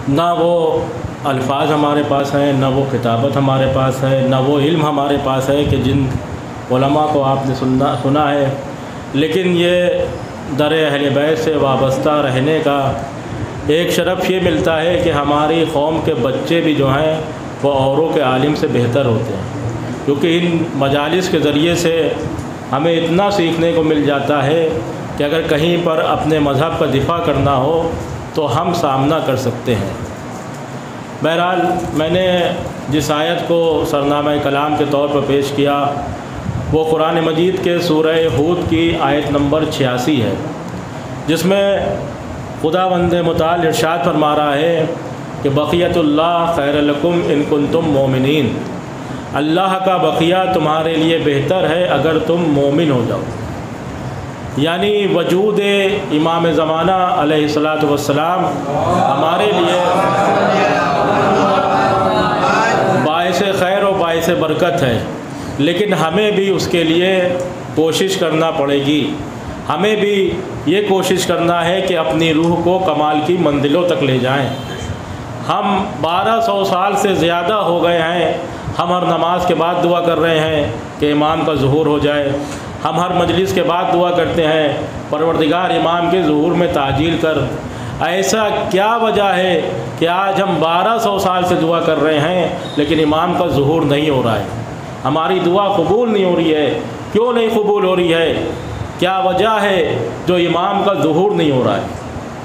نہ وہ الفاظ ہمارے پاس ہیں، نہ وہ کتابت ہمارے پاس ہے، نہ وہ علم ہمارے پاس ہے کہ جن علماء کو آپ نے سنا ہے، لیکن یہ در اہل بیت سے وابستہ رہنے کا ایک شرف یہ ملتا ہے کہ ہماری قوم کے بچے بھی جو ہیں وہ اوروں کے عالم سے بہتر ہوتے ہیں، کیونکہ ان مجالس کے ذریعے سے ہمیں اتنا سیکھنے کو مل جاتا ہے کہ اگر کہیں پر اپنے مذہب کا دفاع کرنا ہو تو ہم سامنا کر سکتے ہیں۔ بہرحال میں نے جس آیت کو سرنامہ کلام کے طور پر پیش کیا وہ قرآن مجید کے سورہ ہود کی آیت نمبر 86 ہے، جس میں خداوند متعال ارشاد فرما رہا ہے کہ بقیت اللہ خیر لکم ان کنتم مومنین، اللہ کا بقیہ تمہارے لیے بہتر ہے اگر تم مومن ہو جاؤ۔ یعنی وجود امام زمانہ علیہ الصلاۃ والسلام ہمارے لیے باعث خیر و باعث برکت ہے، لیکن ہمیں بھی اس کے لیے کوشش کرنا پڑے گی۔ ہمیں بھی یہ کوشش کرنا ہے کہ اپنی روح کو کمال کی منزلوں تک لے جائیں۔ ہم 1200 سال سے زیادہ ہو گئے ہیں، ہم ہر نماز کے بعد دعا کر رہے ہیں کہ امام کا ظہور ہو جائے، ہم ہر مجلس کے بعد دعا کرتے ہیں پروردگار امام کے ظہور میں تعجیل کر۔ ایسا کیا وجہ ہے کہ آج ہم 1200 سال سے دعا کر رہے ہیں لیکن امام کا ظہور نہیں ہو رہا ہے؟ ہماری دعا قبول نہیں ہو رہی ہے، کیوں نہیں قبول ہو رہی ہے؟ کیا وجہ ہے جو امام کا ظہور نہیں ہو رہا ہے؟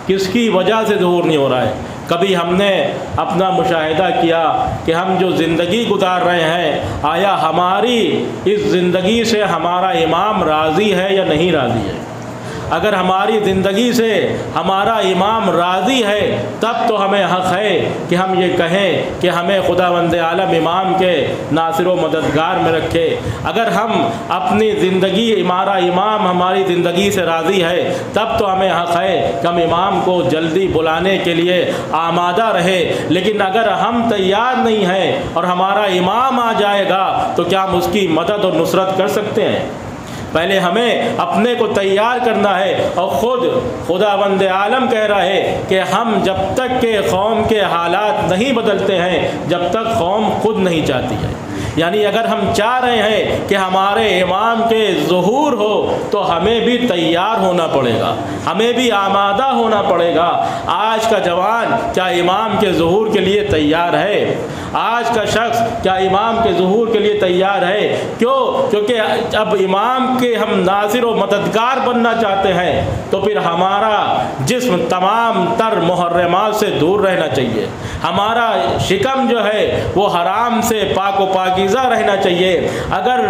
کس کی وجہ سے ظہور نہیں ہو رہا ہے؟ کبھی ہم نے اپنا مشاہدہ کیا کہ ہم جو زندگی گزار رہے ہیں آیا ہماری اس زندگی سے ہمارا امام راضی ہے یا نہیں راضی ہے؟ اگر ہماری زندگی سے ہمارا امام راضی ہے تب تو ہمیں حق ہے کہ ہم یہ کہیں کہ ہمیں خداوند عالم امام کے ناصر و مددگار میں رکھے۔ اگر ہم اپنی زندگی ہمارا امام ہماری زندگی سے راضی ہے تب تو ہمیں حق ہے کہ ہم امام کو جلدی بلانے کے لیے آمادہ رہے، لیکن اگر ہم تیار نہیں ہیں اور ہمارا امام آ جائے گا تو کیا ہم اس کی مدد اور نصرت کر سکتے ہیں؟ پہلے ہمیں اپنے کو تیار کرنا ہے، اور خود خداوند عالم کہہ رہا ہے کہ ہم جب تک کہ قوم کے حالات نہیں بدلتے ہیں جب تک قوم خود نہیں چاہتی ہے۔ یعنی اگر ہم چاہ رہے ہیں کہ ہمارے امام کے ظہور ہو تو ہمیں بھی تیار ہونا پڑے گا، ہمیں بھی آمادہ ہونا پڑے گا۔ آج کا جوان کیا امام کے ظہور کے لیے تیار ہے؟ آج کا شخص کیا امام کے ظہور کے لیے تیار ہے؟ کیونکہ اب امام کے ہم ناصر و مددگار بننا چاہتے ہیں تو پھر ہمارا جسم تمام تر محرمات سے دور رہنا چاہیے، ہمارا شکم جو ہے وہ حرام سے پاک و پاکیزہ رہنا چاہیے۔ اگر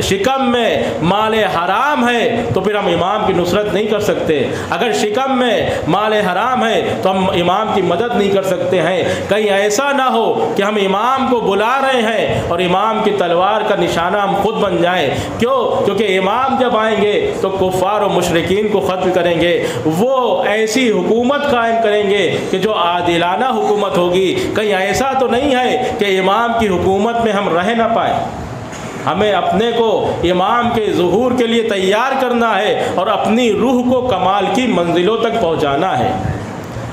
شکم میں مال حرام ہے تو پھر ہم امام کی نصرت نہیں کر سکتے، اگر شکم میں مال حرام ہے تو ہم امام کی مدد نہیں کر سکتے ہیں۔ کہیں ایسا نہ ہو کہ ہم امام کو بلا رہے ہیں اور امام کی تلوار کا نشانہ ہم خود بن جائیں۔ کیونکہ امام جب آئیں گے تو کفار و مشرکین کو ختم کریں گے، وہ ایسی حکومت قائم کریں گے کہ جو عادلانہ حکومت ہوگی۔ کہیں ایسا تو نہیں ہے کہ امام کی حکومت میں ہم رہ نہ پائیں؟ ہمیں اپنے کو امام کے ظہور کے لیے تیار کرنا ہے اور اپنی روح کو کمال کی منزلوں تک پہنچانا ہے،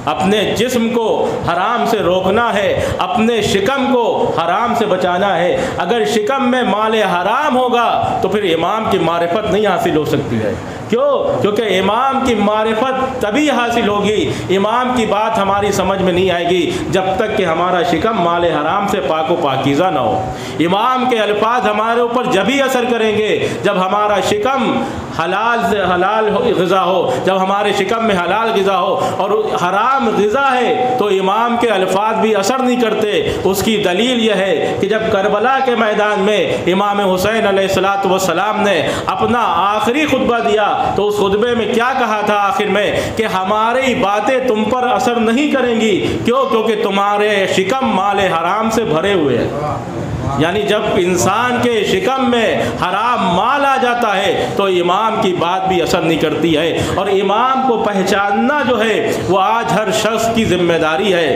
اپنے جسم کو حرام سے روکنا ہے، اپنے شکم کو حرام سے بچانا ہے۔ اگر شکم میں مال حرام ہوگا تو پھر امام کی معرفت نہیں حاصل ہو سکتی ہے۔ کیونکہ امام کی معرفت تبھی حاصل ہوگی، امام کی بات ہماری سمجھ میں نہیں آئے گی جب تک کہ ہمارا شکم مال حرام سے پاک و پاکیزہ نہ ہو۔ امام کے الفاظ ہمارے اوپر جبھی اثر کریں گے جب ہمارا شکم حلال سے حلال غذا ہو، جب ہمارے شکم میں حلال غذا ہو، اور حرام غذا ہے تو امام کے الفاظ بھی اثر نہیں کرتے۔ اس کی دلیل یہ ہے کہ جب کربلا کے میدان میں امام حسین علیہ الصلوۃ والسلام نے اپنا آخری خطبہ دیا تو اس خطبے میں کیا کہا تھا آخر میں کہ ہماری باتیں تم پر اثر نہیں کریں گی، کیونکہ تمہارے شکم مال حرام سے بھرے ہوئے ہیں۔ یعنی جب انسان کے شکم میں حرام مال آ جاتا ہے تو امام کی بات بھی اثر نہیں کرتی ہے، اور امام کو پہچاننا جو ہے وہ آج ہر شخص کی ذمہ داری ہے۔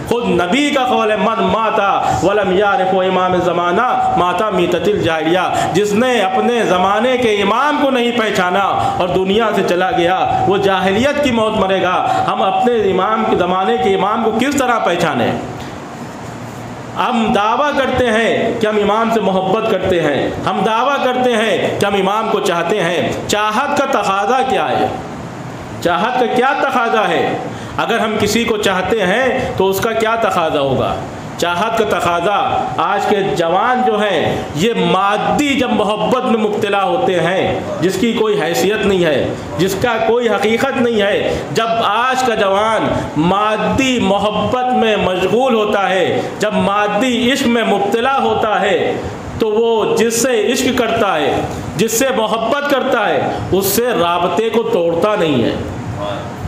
خود نبی کا قول ہے من ماتا ولم یعرف امام زمانہ ماتا میتۃ الجاہلیہ، جس نے اپنے زمانے کے امام کو نہیں پہچانا اور دنیا سے چلا گیا وہ جاہلیت کی موت مرے گا۔ ہم اپنے امام کے زمانے کے امام کو کس طرح پہچانیں؟ ہم دعویٰ کرتے ہیں کہ ہم امام سے محبت کرتے ہیں، ہم دعویٰ کرتے ہیں کہ ہم امام کو چاہتے ہیں۔ چاہت کا تقاضا کیا ہے؟ چاہت کا کیا تقاضا ہے؟ اگر ہم کسی کو چاہتے ہیں تو اس کا کیا تقاضا ہوگا؟ چاہت کا تقاضا آج کے جوان جو ہیں یہ مادی جب محبت میں مبتلا ہوتے ہیں، جس کی کوئی حیثیت نہیں ہے، جس کا کوئی حقیقت نہیں ہے، جب آج کا جوان مادی محبت میں مشغول ہوتا ہے، جب مادی عشق میں مبتلا ہوتا ہے، تو وہ جس سے عشق کرتا ہے، جس سے محبت کرتا ہے، اس سے رابطے کو توڑتا نہیں ہے۔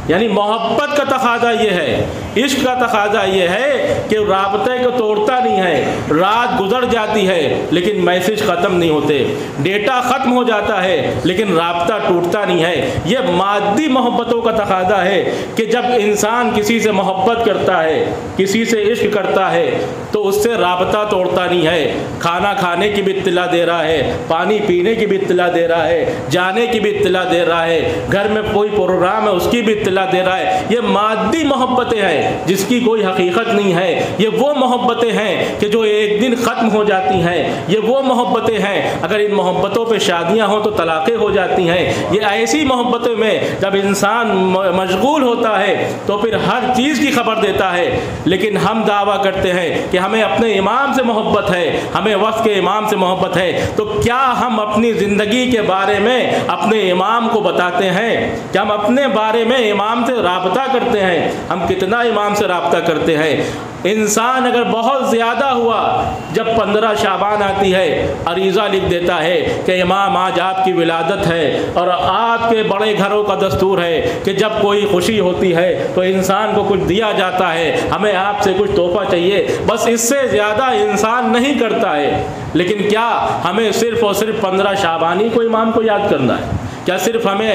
یعنی محبت کا تقاضا یہ ہے، عشق کا تقاضا یہ ہے کہ رابطے کو توڑتا نہیں ہے۔ رات گزر جاتی ہے لیکن میسج ختم نہیں ہوتے، ڈیٹا ختم ہو جاتا ہے لیکن رابطہ ٹوٹتا نہیں ہے۔ یہ مادی محبتوں کا تقاضا ہے کہ جب انسان کسی سے محبت کرتا ہے، کسی سے عشق کرتا ہے تو اس سے رابطہ توڑتا نہیں ہے۔ کھانا کھانے کی بھی اطلاع دے رہا ہے، پانی پینے کی بھی اطلاع دے رہا ہے، جانے کی بھی اطلاع دے رہا ہے، گھر میں کوئی پروگرام ہے اس کی بھی اطلاع دے رہا ہے۔ یہ مادی محبتیں ہیں جس کی کوئی حقیقت نہیں ہے۔ یہ وہ محبتیں ہیں کہ جو ایک دن ختم ہو جاتی ہیں۔ یہ وہ محبتیں ہیں اگر ان محبتوں پہ شادیاں ہوں تو طلاقیں ہو جاتی ہیں۔ یہ ایسی محبتوں میں جب انسان مشغول ہوتا ہے تو پھر ہر چیز کی خبر دیتا ہے۔ لیکن ہم دعویٰ کرتے ہیں کہ ہمیں اپنے امام سے محبت ہے، ہمیں وقت کے امام سے محبت ہے، تو کیا ہم اپنی زندگی کے بارے میں اپنے امام کو بتاتے ہیں؟ کیا ہم اپنے بارے میں امام سے رابطہ کرتے ہیں؟ ہم کتنا امام سے رابطہ کرتے ہیں؟ انسان اگر بہت زیادہ ہوا، جب 15 شعبان آتی ہے عریضہ لکھ دیتا ہے کہ امام آج آپ کی ولادت ہے، اور آپ کے بڑے گھروں کا دستور ہے کہ جب کوئی خوشی ہوتی ہے تو انسان کو کچھ دیا جاتا ہے، ہمیں آپ سے کچھ تحفہ چاہیے۔ بس اس سے زیادہ انسان نہیں کرتا ہے۔ لیکن کیا ہمیں صرف اور صرف 15 شعبانی کو امام کو یاد کرنا ہے؟ کیا صرف ہمیں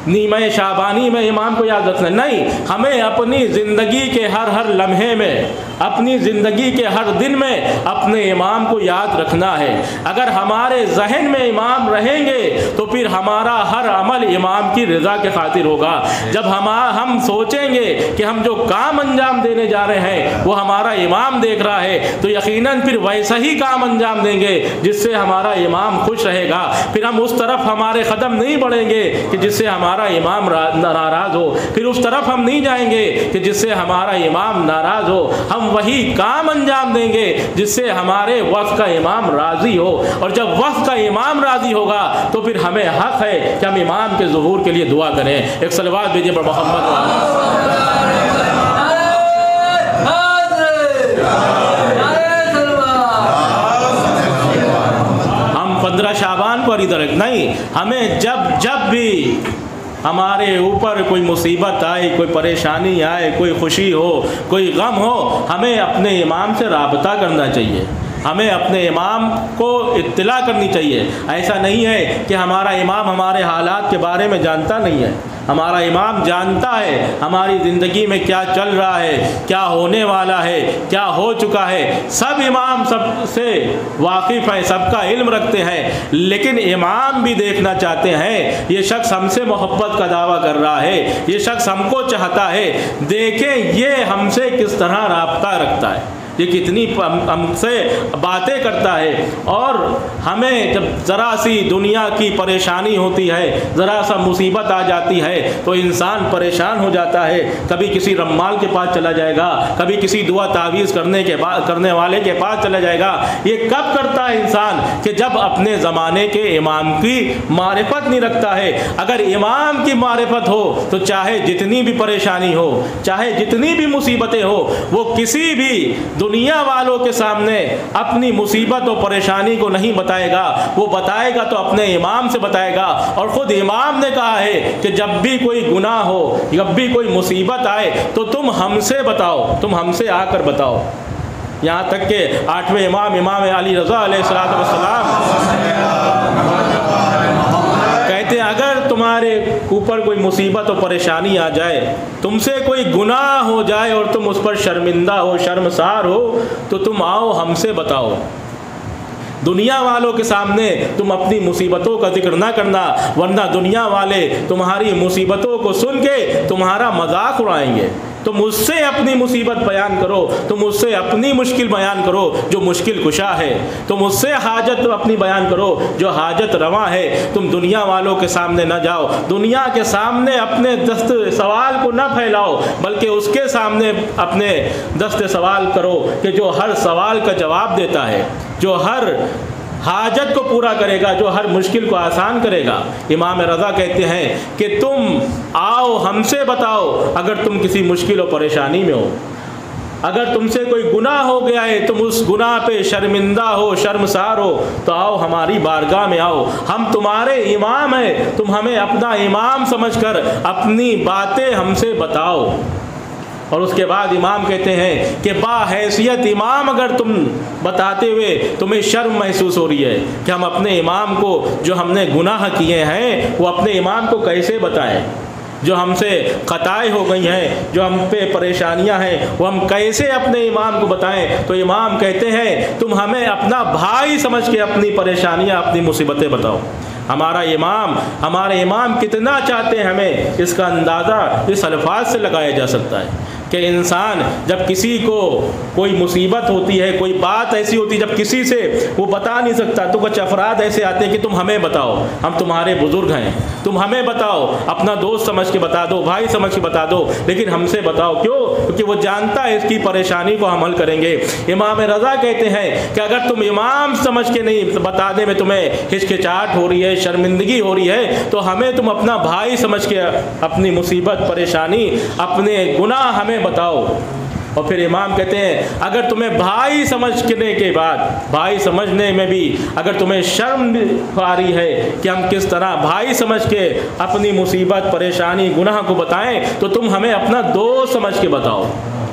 نیمہ شعبانی میں امام کو یاد رکھنا ہے؟ نہیں، ہمیں اپنی زندگی کے ہر لمحے میں، اپنی زندگی کے ہر دن میں اپنے امام کو یاد رکھنا ہے۔ اگر ہمارے ذہن میں امام رہیں گے تو پھر ہمارا ہر عمل امام کی رضا کے خاطر ہوگا۔ جب ہم سوچیں گے کہ ہم جو کام انجام دینے جا رہے ہیں وہ ہمارا امام دیکھ رہا ہے تو یقیناً پھر ویسا ہی کام انجام دیں گے جس سے ہمارا امام خوش رہے گا۔ پھر ہم اس طرف ہمارے قدم نہیں بڑھیں گے کہ جس سے ہمارا امام ناراض ہو، پھر اس طرف ہم نہیں جائیں گے کہ جس سے ہمارا امام ناراض ہو۔ ہم وہی کام انجام دیں گے جس سے ہمارے وقت کا امام راضی ہو، اور جب وقت کا امام راضی ہوگا تو پھر ہمیں حق ہے کہ ہم امام کے ظہور کے لیے دعا کریں۔ ایک صلوات بھیجیے پر محمد۔ ہم 15 شعبان پر ادھر نہیں، ہمیں جب بھی ہمارے اوپر کوئی مصیبت آئے، کوئی پریشانی آئے، کوئی خوشی ہو، کوئی غم ہو، ہمیں اپنے امام سے رابطہ کرنا چاہیے، ہمیں اپنے امام کو اطلاع کرنی چاہیے۔ ایسا نہیں ہے کہ ہمارا امام ہمارے حالات کے بارے میں جانتا نہیں ہے۔ ہمارا امام جانتا ہے ہماری زندگی میں کیا چل رہا ہے، کیا ہونے والا ہے، کیا ہو چکا ہے۔ سب امام سب سے واقف ہے، سب کا علم رکھتے ہیں، لیکن امام بھی دیکھنا چاہتے ہیں یہ شخص ہم سے محبت کا دعویٰ کر رہا ہے، یہ شخص ہم کو چاہتا ہے، دیکھیں یہ ہم سے کس طرح رابطہ رکھتا ہے، یہ کتنی ہم سے باتیں کرتا ہے۔ اور ہمیں جب ذرا سی دنیا کی پریشانی ہوتی ہے، ذرا سا مصیبت آ جاتی ہے تو انسان پریشان ہو جاتا ہے، کبھی کسی رمال کے پاس چلا جائے گا، کبھی کسی دعا تعویذ کرنے والے کے پاس چلا جائے گا۔ یہ کب کرتا ہے انسان؟ کہ جب اپنے زمانے کے امام کی معرفت نہیں رکھتا ہے۔ اگر امام کی معرفت ہو تو چاہے جتنی بھی پریشانی ہو، چاہے جتنی بھی مصیبتیں ہو، وہ کسی بھی دنیا والوں کے سامنے اپنی مصیبت و پریشانی کو نہیں بتائے گا، وہ بتائے گا تو اپنے امام سے بتائے گا۔ اور خود امام نے کہا ہے کہ جب بھی کوئی گناہ ہو، جب بھی کوئی مصیبت آئے تو تم ہم سے بتاؤ، تم ہم سے آ کر بتاؤ۔ یہاں تک کہ 8ویں امام علی رضا علیہ السلام کہتے ہیں اگر تمہارے اوپر کوئی مصیبت و پریشانی آ جائے، تم سے کوئی گناہ ہو جائے اور تم اس پر شرمندہ ہو، شرمسار ہو، تو تم آؤ ہم سے بتاؤ۔ دنیا والوں کے سامنے تم اپنی مصیبتوں کا ذکر نہ کرنا، ورنہ دنیا والے تمہاری مصیبتوں کو سن کے تمہارا مذاق اڑائیں گے۔ تم مجھ سے اپنی مصیبت بیان کرو، تم مجھ سے اپنی مشکل بیان کرو جو مشکل کشا ہے، تم مجھ سے حاجت اپنی بیان کرو جو حاجت رواں ہے۔ تم دنیا والوں کے سامنے نہ جاؤ، دنیا کے سامنے اپنے دست سوال کو نہ پھیلاؤ، بلکہ اس کے سامنے اپنے دست سوال کرو کہ جو ہر سوال کا جواب دیتا ہے، جو ہر حاجت کو پورا کرے گا، جو ہر مشکل کو آسان کرے گا۔ امام رضا کہتے ہیں کہ تم آؤ ہم سے بتاؤ اگر تم کسی مشکل و پریشانی میں ہو، اگر تم سے کوئی گناہ ہو گیا ہے، تم اس گناہ پہ شرمندہ ہو، شرمسار ہو، تو آؤ ہماری بارگاہ میں آؤ، ہم تمہارے امام ہیں، تم ہمیں اپنا امام سمجھ کر اپنی باتیں ہم سے بتاؤ۔ اور اس کے بعد امام کہتے ہیں کہ با حیثیت امام اگر تم بتاتے ہوئے تمہیں شرم محسوس ہو رہی ہے کہ ہم اپنے امام کو جو ہم نے گناہ کیے ہیں وہ اپنے امام کو کیسے بتائیں، جو ہم سے خطائیں ہو گئی ہیں، جو ہم پہ پریشانیاں ہیں، وہ ہم کیسے اپنے امام کو بتائیں؟ تو امام کہتے ہیں تم ہمیں اپنا بھائی سمجھ کے اپنی پریشانیاں، اپنی مصیبتیں بتاؤ۔ ہمارے امام کتنا چاہتے ہیں ہمیں، اس کا اندازہ اس الفاظ سے لگایا جا سکتا ہے کہ انسان جب کسی کو کوئی مصیبت ہوتی ہے، کوئی بات ایسی ہوتی ہے جب کسی سے وہ بتا نہیں سکتا، تو کچھ افراد ایسے آتے ہیں کہ تم ہمیں بتاؤ، ہم تمہارے بزرگ ہیں، تم ہمیں بتاؤ، اپنا دوست سمجھ کے بتا دو، بھائی سمجھ کے بتا دو، لیکن ہم سے بتاؤ۔ کیوں؟ کیونکہ وہ جانتا ہے اس کی پریشانی کو ہم حل کریں گے۔ امام رضا کہتے ہیں کہ اگر تم امام سمجھ کے نہیں بتانے میں تمہیں ہچکچاہٹ ہو رہی ہے، شرمندگی ہو رہی ہے، تو ہمیں تم اپنا بھائی سمجھ کے اپنی مصیبت، پریشانی، اپنے گناہ ہمیں بتاؤ۔ اور پھر امام کہتے ہیں اگر تمہیں بھائی سمجھنے کے بعد، بھائی سمجھنے میں بھی اگر تمہیں شرم آ رہی ہے کہ ہم کس طرح بھائی سمجھ کے اپنی مصیبت، پریشانی، گناہ کو بتائیں، تو تم ہمیں اپنا دوست سمجھ کے بتاؤ۔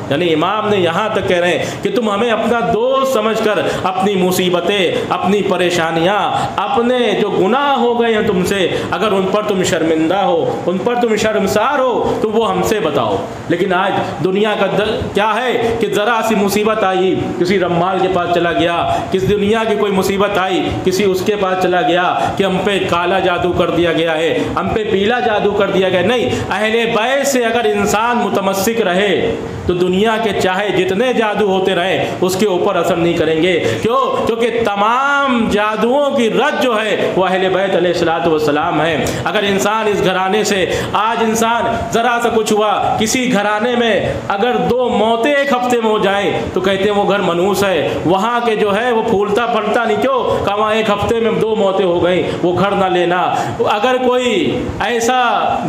یعنی امام نے یہاں تک کہہ رہے ہیں کہ تم ہمیں اپنا دوست سمجھ کر اپنی مصیبتیں، اپنی پریشانیاں، اپنے جو گناہ ہو گئے ہیں تم سے، اگر ان پر تم شرمندہ ہو، ان پر تم شرمسار ہو، تو وہ ہم سے بتاؤ۔ لیکن آج دنیا کا کیا ہے کہ ذرا سی مصیبت آئی، کسی رمال کے پاس چلا گیا، کس دنیا کی کوئی مصیبت آئی، کسی اس کے پاس چلا گیا کہ ہم پہ کالا جادو کر دیا گیا ہے، ہم پہ پیلا جادو کر دیا گیا۔ نہیں، اہل بیت سے اگر انسان متمسک رہے تو دنیا کے چاہے جتنے جادو ہوتے رہے اس کے اوپر اثر نہیں کریں گے۔ کیوں؟ کیونکہ تمام جادوؤں کی رد جو ہے وہ اہل بیت علیہ الصلوۃ والسلام ہے۔ اگر انسان اس گھرانے سے، آج انسان ذرا سا کچھ ہوا، کسی گھرانے میں اگر 2 موتیں ایک ہفتے میں ہو جائیں تو کہتے ہیں وہ گھر منحوس ہے، وہاں کے جو ہے وہ پھولتا پھلتا نہیں۔ کیوں؟ کہ وہاں ایک ہفتے میں 2 موتیں ہو گئیں، وہ گھر نہ لینا۔ اگر کوئی ایسا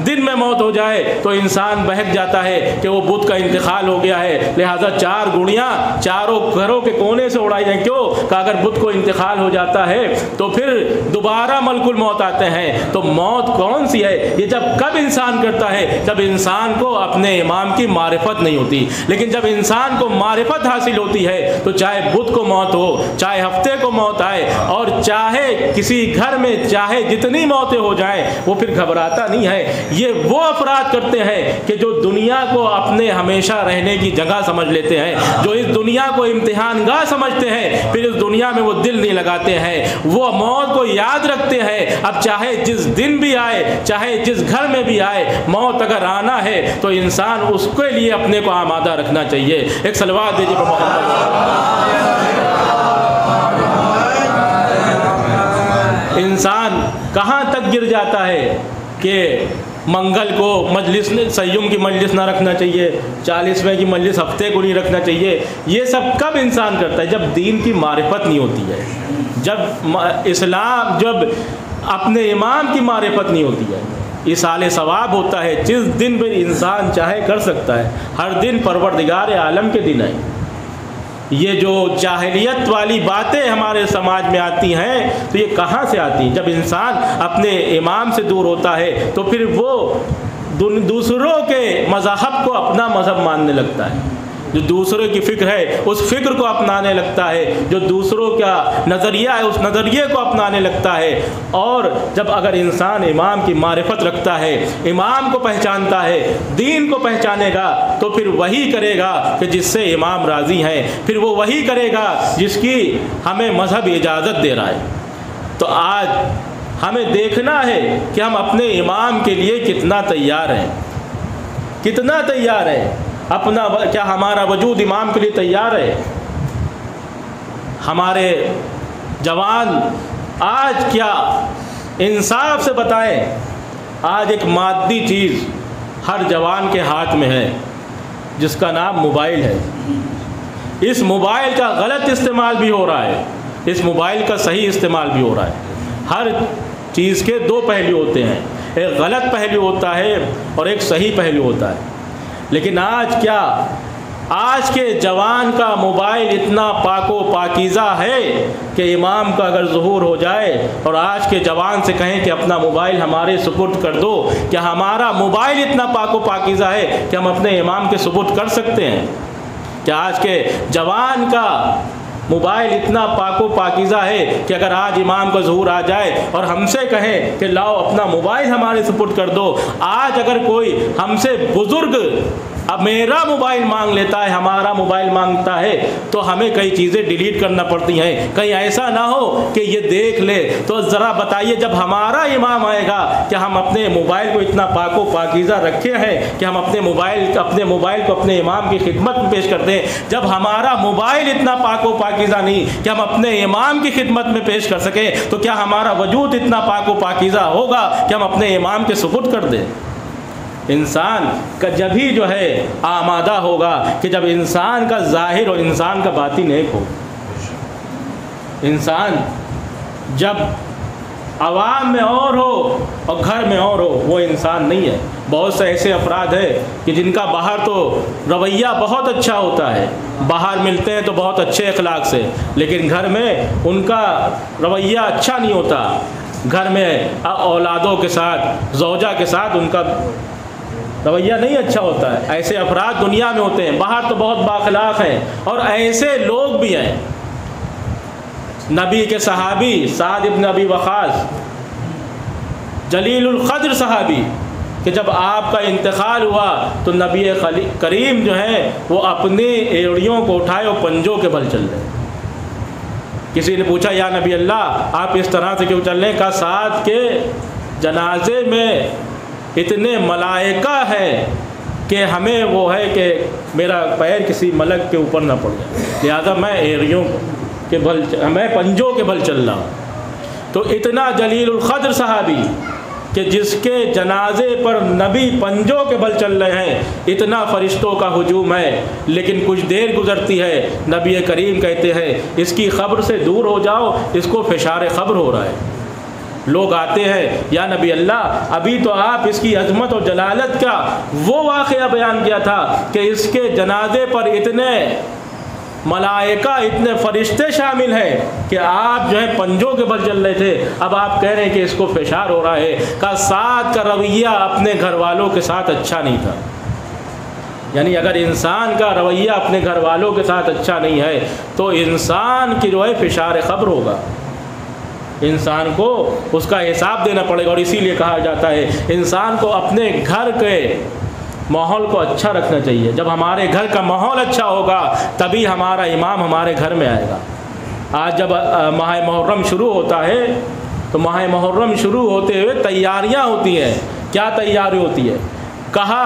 دن میں موت ہو جائے تو انسان بہک جاتا ہے کہ وہ بدھ کا انتقال ہو گیا ہے، لہذا 4 گڑیاں چاروں گھروں کے کونے سے اڑائی جائیں۔ کیوں؟ کہ اگر بدھ کو انتقال ہو جاتا ہے تو پھر دوبارہ ملک الموت آتے ہیں۔ تو موت کون سی ہے؟ یہ جب کب انسان کرتا ہے؟ جب انسان کو اپنے امام کی معرفت نہیں ہوتی۔ لیکن جب انسان کو معرفت حاصل ہوتی ہے تو چاہے بدھ کو موت ہو، چاہے ہفتے کو موت آئے، اور چاہے کسی گھر میں چاہے جتنی موتیں ہو جائیں، وہ پھر گھبراتا نہیں ہے۔ یہ وہ افراد کرتے ہیں کہ جو دنیا کو اپنے ہمیشہ رہنے کی جگہ سمجھ لیتے ہیں، جو اس دنیا کو امتحان گاہ سمجھتے ہیں، پھر اس دنیا میں وہ دل نہیں لگاتے ہیں، وہ موت کو یاد رکھتے ہیں۔ اب چاہے جس دن بھی آئے، چاہے جس گھر میں بھی آئے، موت اگر آنا ہے تو انسان اس کے لیے اپنے کو آمادہ رکھنا چاہیے۔ ایک صلوات دیجیے محمد۔ انسان کہاں تک گر جاتا ہے کہ منگل کو مجلس، سیوم کی مجلس نہ رکھنا چاہیے، 40ویں کی مجلس ہفتے کو نہیں رکھنا چاہیے۔ یہ سب کب انسان کرتا ہے؟ جب دین کی معرفت نہیں ہوتی ہے، جب اپنے امام کی معرفت نہیں ہوتی ہے۔ ایصال ثواب ہوتا ہے جس دن بھی انسان چاہے کر سکتا ہے، ہر دن پروردگار عالم کے دن ہے۔ یہ جو جاہلیت والی باتیں ہمارے سماج میں آتی ہیں تو یہ کہاں سے آتی ہیں؟ جب انسان اپنے امام سے دور ہوتا ہے تو پھر وہ دوسروں کے مذہب کو اپنا مذہب ماننے لگتا ہے۔ جو دوسروں کی فکر ہے اس فکر کو اپنانے لگتا ہے، جو دوسروں کا نظریہ ہے اس نظریے کو اپنانے لگتا ہے۔ اور جب اگر انسان امام کی معرفت رکھتا ہے، امام کو پہچانتا ہے، دین کو پہچانے گا، تو پھر وہی کرے گا کہ جس سے امام راضی ہیں، پھر وہ وہی کرے گا جس کی ہمیں مذہب اجازت دے رہا ہے۔ تو آج ہمیں دیکھنا ہے کہ ہم اپنے امام کے لیے کتنا تیار ہیں، کتنا تیار ہے، کیا ہمارا وجود امام کے لیے تیار ہے؟ ہمارے جوان آج کیا انصاف سے بتائیں، آج ایک مادی چیز ہر جوان کے ہاتھ میں ہے جس کا نام موبائل ہے۔ اس موبائل کا غلط استعمال بھی ہو رہا ہے، اس موبائل کا صحیح استعمال بھی ہو رہا ہے۔ ہر چیز کے دو پہلو ہوتے ہیں، ایک غلط پہلو ہوتا ہے اور ایک صحیح پہلو ہوتا ہے۔ لیکن آج کیا، آج کے جوان کا موبائل اتنا پاک و پاکیزہ ہے کہ امام کا اگر ظہور ہو جائے اور آج کے جوان سے کہیں کہ اپنا موبائل ہمارے سپرد کر دو، کیا ہمارا موبائل اتنا پاک و پاکیزہ ہے کہ ہم اپنے امام کے سپرد کر سکتے ہیں؟ کیا آج کے جوان کا موبائل اتنا پاک و پاکیزہ ہے کہ اگر آج امام کا ظہور آ جائے اور ہم سے کہیں کہ لاؤ اپنا موبائل ہمارے سپرد کر دو، آج اگر کوئی ہم سے بزرگ اب میرا موبائل مانگ لیتا ہے، ہمارا موبائل مانگتا ہے، تو ہمیں کئی چیزیں ڈیلیٹ کرنا پڑتی ہیں، کہیں ایسا نہ ہو کہ یہ دیکھ لے۔ تو ذرا بتائیے جب ہمارا امام آئے گا کہ ہم اپنے موبائل کو اتنا پاک و پاکیزہ رکھے ہیں کہ ہم اپنے موبائل کو اپنے امام کی خدمت میں پیش کر دیں؟ جب ہمارا موبائل اتنا پاک و پاکیزہ نہیں کہ ہم اپنے امام کی خدمت میں پیش کر سکیں، تو کیا ہمارا وجود اتنا پاک و پاکیزہ ہوگا کہ ہم اپنے امام کے سپرد کر دیں؟ انسان کا جب ہی جو ہے آمادہ ہوگا کہ جب انسان کا ظاہر اور انسان کا باطن ایک ہو۔ انسان جب عوام میں اور ہو اور گھر میں اور ہو، وہ انسان نہیں ہے۔ بہت سے ایسے افراد ہیں کہ جن کا باہر تو رویہ بہت اچھا ہوتا ہے، باہر ملتے ہیں تو بہت اچھے اخلاق سے، لیکن گھر میں ان کا رویہ اچھا نہیں ہوتا۔ گھر میں اولادوں کے ساتھ، زوجہ کے ساتھ ان کا رویہ نہیں اچھا ہوتا ہے۔ ایسے افراد دنیا میں ہوتے ہیں، باہر تو بہت بااخلاق ہیں، اور ایسے لوگ بھی ہیں۔ نبی کے صحابی سعد ابن ابی وقاص، جلیل القدر صحابی، کہ جب آپ کا انتقال ہوا تو نبی کریم جو ہیں وہ اپنی ایڑیوں کو اٹھائے اور پنجوں کے بل چل رہے۔ کسی نے پوچھا یا نبی اللہ آپ اس طرح سے کیوں چل رہے ہیں؟ کہا سعد کے جنازے میں اتنے ملائکہ ہے کہ ہمیں وہ ہے کہ میرا پیر کسی ملک کے اوپر نہ پڑ جائے، لہذا میں ایڑیوں کے بل، میں پنجوں کے بل چل رہا ہوں۔ تو اتنا جلیل القدر صحابی کہ جس کے جنازے پر نبی پنجوں کے بل چل رہے ہیں، اتنا فرشتوں کا ہجوم ہے، لیکن کچھ دیر گزرتی ہے نبی کریم کہتے ہیں اس کی قبر سے دور ہو جاؤ، اس کو فشار قبر ہو رہا ہے۔ لوگ آتے ہیں یا نبی اللہ ابھی تو آپ اس کی عظمت اور جلالت کا وہ واقعہ بیان کیا تھا کہ اس کے جنازے پر اتنے ملائکہ، اتنے فرشتے شامل ہیں کہ آپ جو ہے پنجوں کے بل چل رہے تھے، اب آپ کہہ رہے ہیں کہ اس کو فشار ہو رہا ہے۔ کہ سعد کا رویہ اپنے گھر والوں کے ساتھ اچھا نہیں تھا۔ یعنی اگر انسان کا رویہ اپنے گھر والوں کے ساتھ اچھا نہیں ہے تو انسان کی جو ہے فشار قبر ہوگا، انسان کو اس کا حساب دینا پڑے گا۔ اور اسی لیے کہا جاتا ہے انسان کو اپنے گھر کے ماحول کو اچھا رکھنا چاہیے۔ جب ہمارے گھر کا ماحول اچھا ہوگا تبھی ہمارا امام ہمارے گھر میں آئے گا۔ آج جب ماہ محرم شروع ہوتا ہے تو ماہ محرم شروع ہوتے ہوئے تیاریاں ہوتی ہیں۔ کیا تیاری ہوتی ہے؟ کہا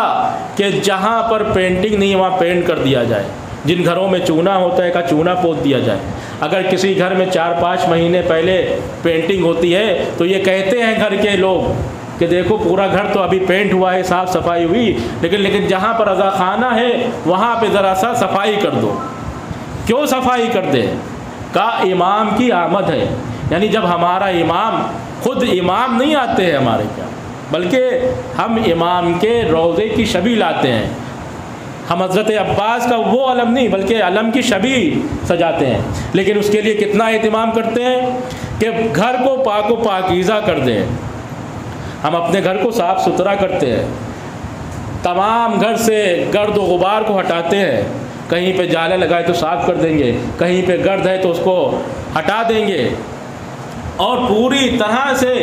کہ جہاں پر پینٹنگ نہیں وہاں پینٹ کر دیا جائے، جن گھروں میں چونا ہوتا ہے کا چونا پوت دیا جائے۔ اگر کسی گھر میں 4-5 مہینے پہلے پینٹنگ ہوتی ہے تو یہ کہتے ہیں گھر کے لوگ کہ دیکھو پورا گھر تو ابھی پینٹ ہوا ہے، صاف صفائی ہوئی، لیکن جہاں پر رضا خانہ ہے وہاں پہ ذرا سا صفائی کر دو۔ کیوں صفائی کر دے؟ کا امام کی آمد ہے۔ یعنی جب ہمارا امام، خود امام نہیں آتے ہیں ہمارے کیا، بلکہ ہم امام کے روضے کی شبیہ لاتے ہیں۔ ہم حضرت عباس کا وہ علم نہیں بلکہ علم کی شبیہ سجاتے ہیں، لیکن اس کے لیے کتنا اہتمام کرتے ہیں کہ گھر کو پاک و پاکیزہ کر دیں۔ ہم اپنے گھر کو صاف ستھرا کرتے ہیں، تمام گھر سے گرد و غبار کو ہٹاتے ہیں، کہیں پہ جالے لگائے تو صاف کر دیں گے، کہیں پہ گرد ہے تو اس کو ہٹا دیں گے، اور پوری طرح سے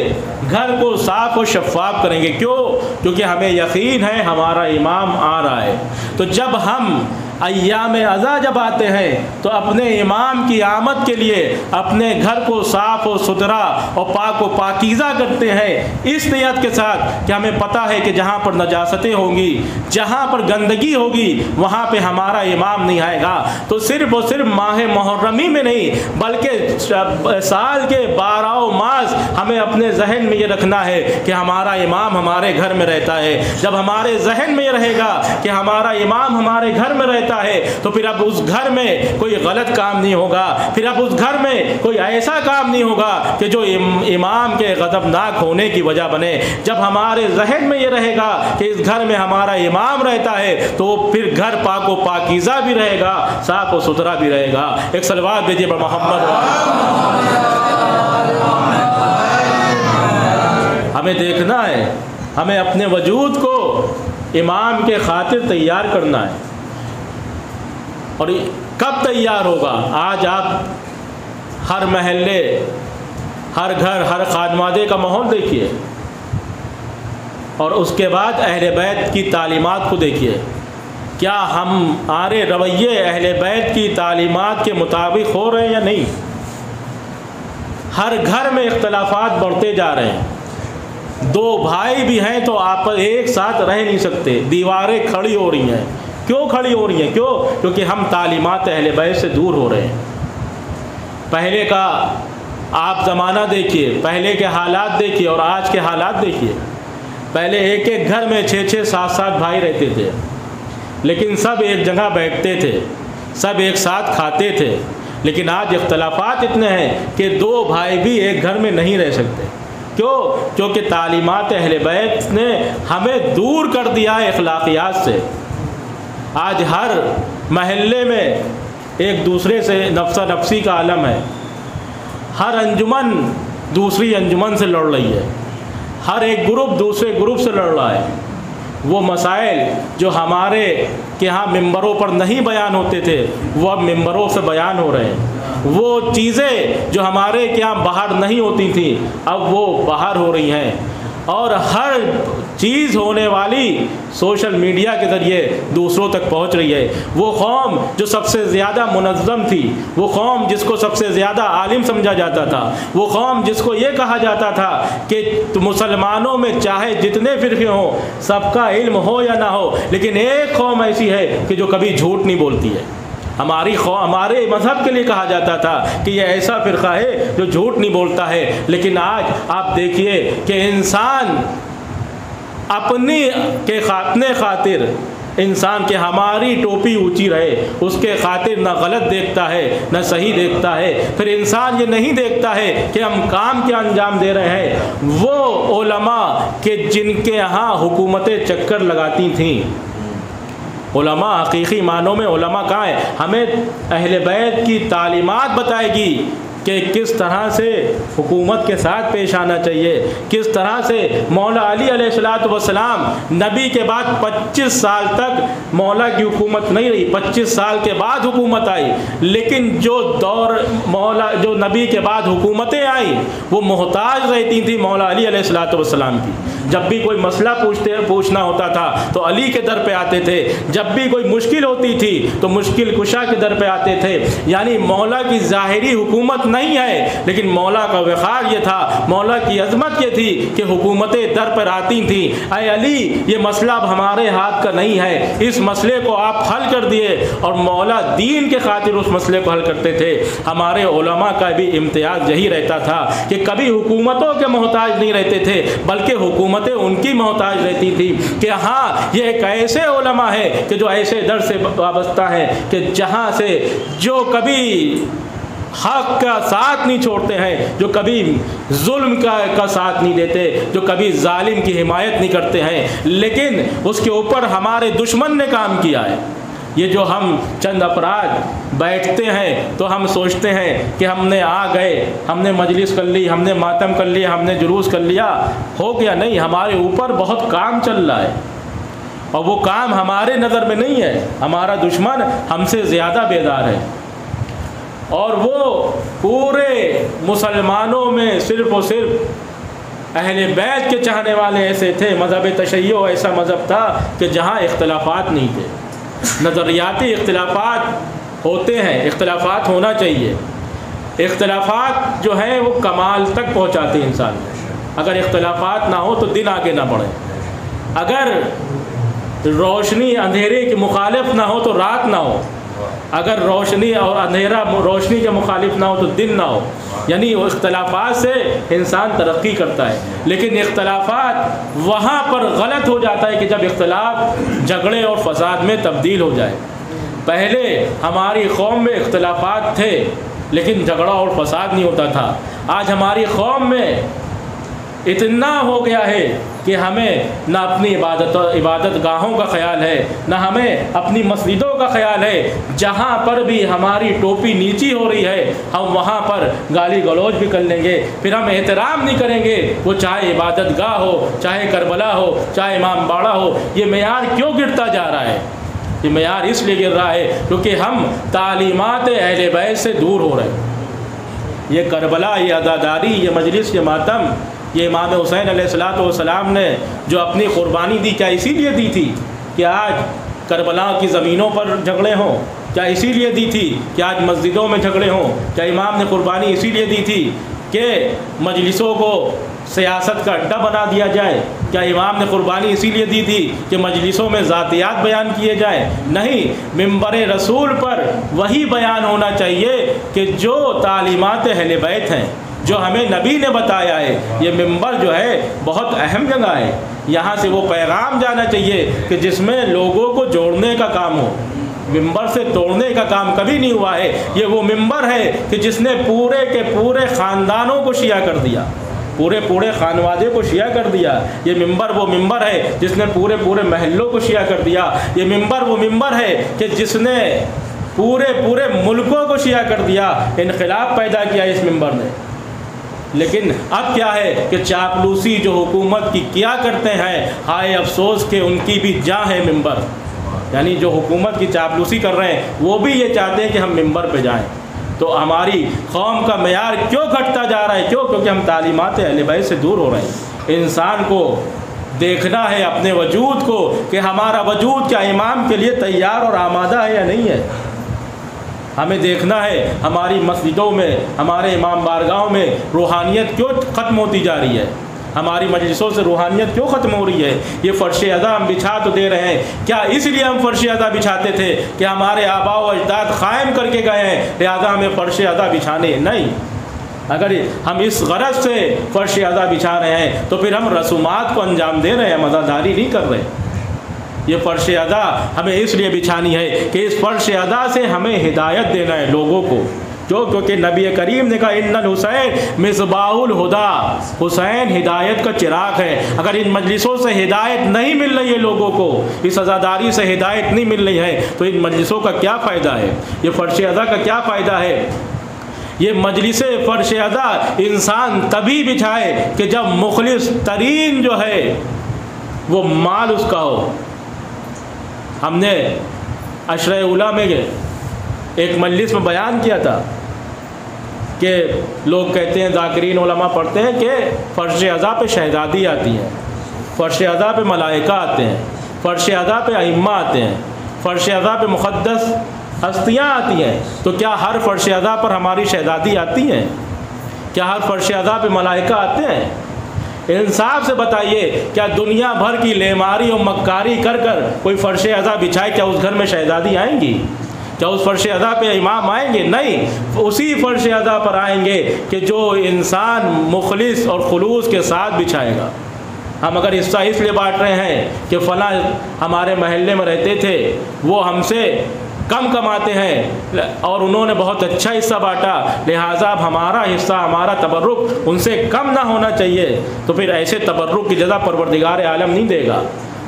گھر کو صاف و شفاف کریں گے۔ کیوں؟ کیونکہ ہمیں یقین ہے ہمارا امام آ رہا ہے۔ تو جب ہم ایام عزا جب آتے ہیں تو اپنے امام کی آمد کے لیے اپنے گھر کو صاف و ستھرا اور پاک و پاکیزہ کرتے ہیں، اس نیت کے ساتھ کہ ہمیں پتہ ہے کہ جہاں پر نجاستیں ہوں گی، جہاں پر گندگی ہوگی، وہاں پہ ہمارا امام نہیں آئے گا۔ تو صرف اور صرف ماہ محرمی میں نہیں بلکہ سال کے 12 ماس ہمیں اپنے ذہن میں یہ رکھنا ہے کہ ہمارا امام ہمارے گھر میں رہتا ہے۔ جب ہمارے ذہن میں یہ رہے گا کہ ہمارا امام ہمارے گھر میں رہتا ہے تو پھر اب اس گھر میں کوئی غلط کام نہیں ہوگا، پھر اب اس گھر میں کوئی ایسا کام نہیں ہوگا کہ جو امام کے غضبناک ہونے کی وجہ بنے۔ جب ہمارے ذہن میں یہ رہے گا کہ اس گھر میں ہمارا امام رہتا ہے تو پھر گھر پاک و پاکیزہ بھی رہے گا، صاف و ستھرا بھی رہے گا۔ ایک صلوات بھیجیے پر محمد۔ ہمیں دیکھنا ہے، ہمیں اپنے وجود کو امام کے خاطر تیار کرنا ہے۔ اور کب تیار ہوگا؟ آج آپ ہر محلے، ہر گھر، ہر خانوادے کا ماحول دیکھیے، اور اس کے بعد اہل بیت کی تعلیمات کو دیکھیے۔ کیا ہمارے رویے اہل بیت کی تعلیمات کے مطابق ہو رہے ہیں یا نہیں؟ ہر گھر میں اختلافات بڑھتے جا رہے ہیں۔ دو بھائی بھی ہیں تو آپ ایک ساتھ رہ نہیں سکتے، دیواریں کھڑی ہو رہی ہیں۔ کیوں کھڑی ہو رہی ہیں؟ کیونکہ ہم تعلیمات اہل بیت سے دور ہو رہے ہیں۔ پہلے کا آپ زمانہ دیکھیے، پہلے کے حالات دیکھیے اور آج کے حالات دیکھیے۔ پہلے ایک ایک گھر میں 6 7 7 بھائی رہتے تھے، لیکن سب ایک جگہ بیٹھتے تھے، سب ایک ساتھ کھاتے تھے۔ لیکن آج اختلافات اتنے ہیں کہ 2 بھائی بھی ایک گھر میں نہیں رہ سکتے۔ کیوں؟ کیونکہ تعلیمات اہل بیت نے ہمیں دور کر دیا ہے اخلاقیات سے۔ آج ہر محلے میں ایک دوسرے سے نفسہ نفسی کا عالم ہے، ہر انجمن دوسری انجمن سے لڑ رہی ہے، ہر ایک گروپ دوسرے گروپ سے لڑ رہا ہے۔ وہ مسائل جو ہمارے کے ہاں ممبروں پر نہیں بیان ہوتے تھے وہ اب ممبروں سے بیان ہو رہے ہیں۔ وہ چیزیں جو ہمارے کے ہاں باہر نہیں ہوتی تھیں اب وہ باہر ہو رہی ہیں، اور ہر چیز ہونے والی سوشل میڈیا کے ذریعے دوسروں تک پہنچ رہی ہے۔ وہ قوم جو سب سے زیادہ منظم تھی، وہ قوم جس کو سب سے زیادہ عالم سمجھا جاتا تھا، وہ قوم جس کو یہ کہا جاتا تھا کہ مسلمانوں میں چاہے جتنے فرقے ہوں سب کا علم ہو یا نہ ہو، لیکن ایک قوم ایسی ہے کہ جو کبھی جھوٹ نہیں بولتی ہے۔ ہمارے مذہب کے لیے کہا جاتا تھا کہ یہ ایسا فرقہ ہے جو جھوٹ نہیں بولتا ہے، لیکن آج آپ دیکھیے کہ انسان اپنے خاطر، انسان کے ہماری ٹوپی اونچی رہے اس کے خاطر نہ غلط دیکھتا ہے نہ صحیح دیکھتا ہے۔ پھر انسان یہ نہیں دیکھتا ہے کہ ہم کام کیا انجام دے رہے ہیں۔ وہ علماء کہ جن کے یہاں حکومتیں چکر لگاتی تھیں، علماء حقیقی معنوں میں علماء کہاں ہیں؟ ہمیں اہل بیت کی تعلیمات بتائے گی کہ کس طرح سے حکومت کے ساتھ پیش آنا چاہیے، کس طرح سے مولا علی علیہ الصلوۃ والسلام نبی کے بعد 25 سال تک مولا کی حکومت نہیں رہی، 25 سال کے بعد حکومت آئی، لیکن جو نبی کے بعد حکومتیں آئیں وہ محتاج رہتی تھیں مولا علی علیہ الصلوۃ والسلام کی۔ جب بھی کوئی مسئلہ پوچھنا ہوتا تھا تو علی کے در پہ آتے تھے، جب بھی کوئی مشکل ہوتی تھی تو مشکل کشا کے در پہ آتے تھے۔ یعنی مولا کی ظاہری حکومت نہیں ہے، لیکن مولا کا وقار یہ تھا، مولا کی عظمت یہ تھی کہ حکومتیں در پر آتی تھیں۔ اے علی یہ مسئلہ اب ہمارے ہاتھ کا نہیں ہے، اس مسئلے کو آپ حل کر دیے، اور مولا دین کے خاطر اس مسئلے کو حل کرتے تھے۔ ہمارے علماء کا بھی امتیاز یہی رہتا تھا کہ کبھی حکومتوں کے محتاج نہیں رہتے تھے بلکہ حکومتیں ان کی محتاج رہتی تھی کہ ہاں یہ ایک ایسے علماء ہے کہ جو ایسے در سے وابستہ ہیں کہ جہاں سے جو کبھی حق کا ساتھ نہیں چھوڑتے ہیں، جو کبھی ظلم کا ساتھ نہیں دیتے، جو کبھی ظالم کی حمایت نہیں کرتے ہیں، لیکن اس کے اوپر ہمارے دشمن نے کام کیا ہے۔ یہ جو ہم چند افراد بیٹھتے ہیں تو ہم سوچتے ہیں کہ ہم نے آ گئے، ہم نے مجلس کر لی، ہم نے ماتم کر لیا، ہم نے جلوس کر لیا، ہو گیا نہیں، ہمارے اوپر بہت کام چل رہا ہے۔ اور وہ کام ہمارے نظر میں نہیں ہے، ہمارا دشمن ہم سے زیادہ بیدار ہے، اور وہ پورے مسلمانوں میں صرف اور صرف اہل بیت کے چاہنے والے ایسے تھے۔ مذہب تشیع ایسا مذہب تھا کہ جہاں اختلافات نہیں تھے، نظریاتی اختلافات ہوتے ہیں، اختلافات ہونا چاہیے، اختلافات جو ہیں وہ کمال تک پہنچاتے ہیں انسان کو۔ اگر اختلافات نہ ہو تو دن آگے نہ بڑھے، اگر روشنی اندھیرے کے مخالف نہ ہو تو رات نہ ہو، اگر روشنی اور اندھیرا روشنی کے مخالف نہ ہو تو دن نہ ہو، یعنی وہ اختلافات سے انسان ترقی کرتا ہے۔ لیکن اختلافات وہاں پر غلط ہو جاتا ہے کہ جب اختلاف جھگڑے اور فساد میں تبدیل ہو جائے۔ پہلے ہماری قوم میں اختلافات تھے لیکن جھگڑا اور فساد نہیں ہوتا تھا۔ آج ہماری قوم میں اتنا ہو گیا ہے کہ ہمیں نہ اپنی عبادت گاہوں کا خیال ہے، نہ ہمیں اپنی مسجدوں کا خیال ہے۔ جہاں پر بھی ہماری ٹوپی نیچی ہو رہی ہے ہم وہاں پر گالی گلوچ بھی کر لیں گے، پھر ہم احترام نہیں کریں گے، وہ چاہے عبادت گاہ ہو، چاہے کربلا ہو، چاہے امام باڑہ ہو۔ یہ معیار کیوں گرتا جا رہا ہے؟ یہ معیار اس لیے گر رہا ہے کیونکہ ہم تعلیمات اہل بیت سے دور ہو رہے ہیں۔ یہ کربلا، یہ عزاداری، یہ مجلس، یہ ماتم، یہ امام حسین علیہ السلام نے جو اپنی قربانی دی، کیا اسی لیے دی تھی کہ آج کربلا کی زمینوں پر جھگڑے ہوں؟ کیا اسی لیے دی تھی کہ آج مسجدوں میں جھگڑے ہوں؟ کیا امام نے قربانی اسی لیے دی تھی کہ مجلسوں کو سیاست کا اڈا بنا دیا جائے؟ کیا امام نے قربانی اسی لیے دی تھی کہ مجلسوں میں ذاتیات بیان کیے جائیں؟ نہیں، منبر رسول پر وہی بیان ہونا چاہیے کہ جو تعلیمات اہل بیت ہیں، جو ہمیں نبی نے بتایا ہے۔ یہ منبر جو ہے بہت اہم جگہ ہے، یہاں سے وہ پیغام جانا چاہیے کہ جس میں لوگوں کو جوڑنے کا کام ہو۔ منبر سے توڑنے کا کام کبھی نہیں ہوا ہے۔ یہ وہ منبر ہے کہ جس نے پورے کے پورے خاندانوں کو شیعہ کر دیا، پورے خانوادے کو شیعہ کر دیا۔ یہ منبر وہ منبر ہے جس نے پورے محلوں کو شیعہ کر دیا۔ یہ منبر وہ منبر ہے کہ جس نے پورے ملکوں کو شیعہ کر دیا۔ انقلاب پیدا کیا اس منبر نے۔ لیکن اب کیا ہے کہ چاپلوسی جو حکومت کی کیا کرتے ہیں، ہائے افسوس کہ ان کی بھی جاں ہے منبر، یعنی جو حکومت کی چاپلوسی کر رہے ہیں وہ بھی یہ چاہتے ہیں کہ ہم منبر پہ جائیں۔ تو ہماری قوم کا معیار کیوں گھٹتا جا رہا ہے؟ کیونکہ ہم تعلیمات اہل بیت سے دور ہو رہے ہیں۔ انسان کو دیکھنا ہے اپنے وجود کو کہ ہمارا وجود کیا امام کے لیے تیار اور آمادہ ہے یا نہیں ہے۔ ہمیں دیکھنا ہے ہماری مسجدوں میں، ہمارے امام بارگاہوں میں روحانیت کیوں ختم ہوتی جا رہی ہے، ہماری مجلسوں سے روحانیت کیوں ختم ہو رہی ہے۔ یہ فرش ادا ہم بچھا تو دے رہے ہیں، کیا اس لیے ہم فرش ادا بچھاتے تھے کہ ہمارے آباء و اجداد قائم کر کے گئے ہیں لہذا ہمیں فرش ادا بچھانے؟ نہیں، اگر ہم اس غرض سے فرش ادا بچھا رہے ہیں تو پھر ہم رسومات کو انجام دے رہے ہیں، مزاداری نہیں کر رہے۔ یہ فرش ادا ہمیں اس لیے بچھانی ہے کہ اس فرش ادا سے ہمیں ہدایت دینا ہے لوگوں کو، کیونکہ نبی کریم نے کہا ان الحسین مصباح الہدی، حسین ہدایت کا چراغ ہے۔ اگر ان مجلسوں سے ہدایت نہیں مل رہی ہے لوگوں کو، اس عزاداری سے ہدایت نہیں مل رہی ہے تو ان مجلسوں کا کیا فائدہ ہے؟ یہ فرش ادا کا کیا فائدہ ہے؟ یہ مجلس فرش ادا انسان تبھی بچھائے کہ جب مخلص ترین جو ہے وہ مال اس کا ہو۔ ہم نے عشرہ اولیٰ میں ایک مجلس میں بیان کیا تھا کہ لوگ کہتے ہیں، ذاکرین علماء پڑھتے ہیں کہ فرش ادا پہ شہزادی آتی ہے، فرش ادا پہ ملائکہ آتے ہیں، فرش ادا پہ ائمہ آتے ہیں، فرش ادا پہ مقدس ہستیاں آتی ہیں۔ تو کیا ہر فرش ادا پر ہماری شہزادی آتی ہیں؟ کیا ہر فرش ادا پہ ملائکہ آتے ہیں؟ انصاف سے بتائیے، کیا دنیا بھر کی لیماری اور مکاری کر کوئی فرش ادا بچھائے کیا اس گھر میں شہزادی آئیں گی؟ کیا اس فرش ادا پہ امام آئیں گے؟ نہیں، اسی فرش ادا پر آئیں گے کہ جو انسان مخلص اور خلوص کے ساتھ بچھائے گا۔ ہم اگر حصہ اس لیے بانٹ رہے ہیں کہ فلاں ہمارے محلے میں رہتے تھے، وہ ہم سے کم کماتے ہیں اور انہوں نے بہت اچھا حصہ بانٹا لہٰذا اب ہمارا حصہ، ہمارا تبرک ان سے کم نہ ہونا چاہیے، تو پھر ایسے تبرک کی جزا پروردگار عالم نہیں دے گا۔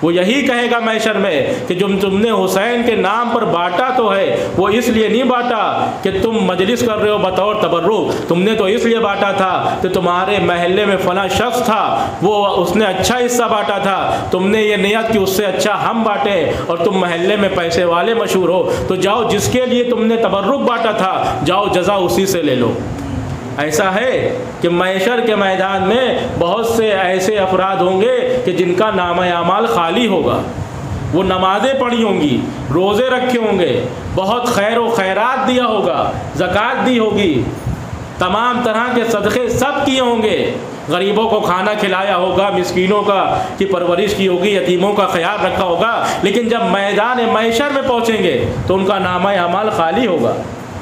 وہ یہی کہے گا محشر میں کہ جو تم نے حسین کے نام پر بانٹا تو ہے وہ اس لیے نہیں بانٹا کہ تم مجلس کر رہے ہو بطور تبرک، تم نے تو اس لیے بانٹا تھا کہ تمہارے محلے میں فلاں شخص تھا وہ اس نے اچھا حصہ بانٹا تھا، تم نے یہ نیت کہ اس سے اچھا ہم بانٹے، اور تم محلے میں پیسے والے مشہور ہو تو جاؤ جس کے لیے تم نے تبرک بانٹا تھا جاؤ جزا اسی سے لے لو۔ ایسا ہے کہ محشر کے میدان میں بہت سے ایسے افراد ہوں گے کہ جن کا نامہ اعمال خالی ہوگا، وہ نمازیں پڑھی ہوں گی، روزے رکھے ہوں گے، بہت خیر و خیرات دیا ہوگا، زکوٰۃ دی ہوگی، تمام طرح کے صدقے سب کیے ہوں گے، غریبوں کو کھانا کھلایا ہوگا، مسکینوں کی پرورش کی ہوگی، یتیموں کا خیال رکھا ہوگا، لیکن جب میدان محشر میں پہنچیں گے تو ان کا نامہ اعمال خالی ہوگا،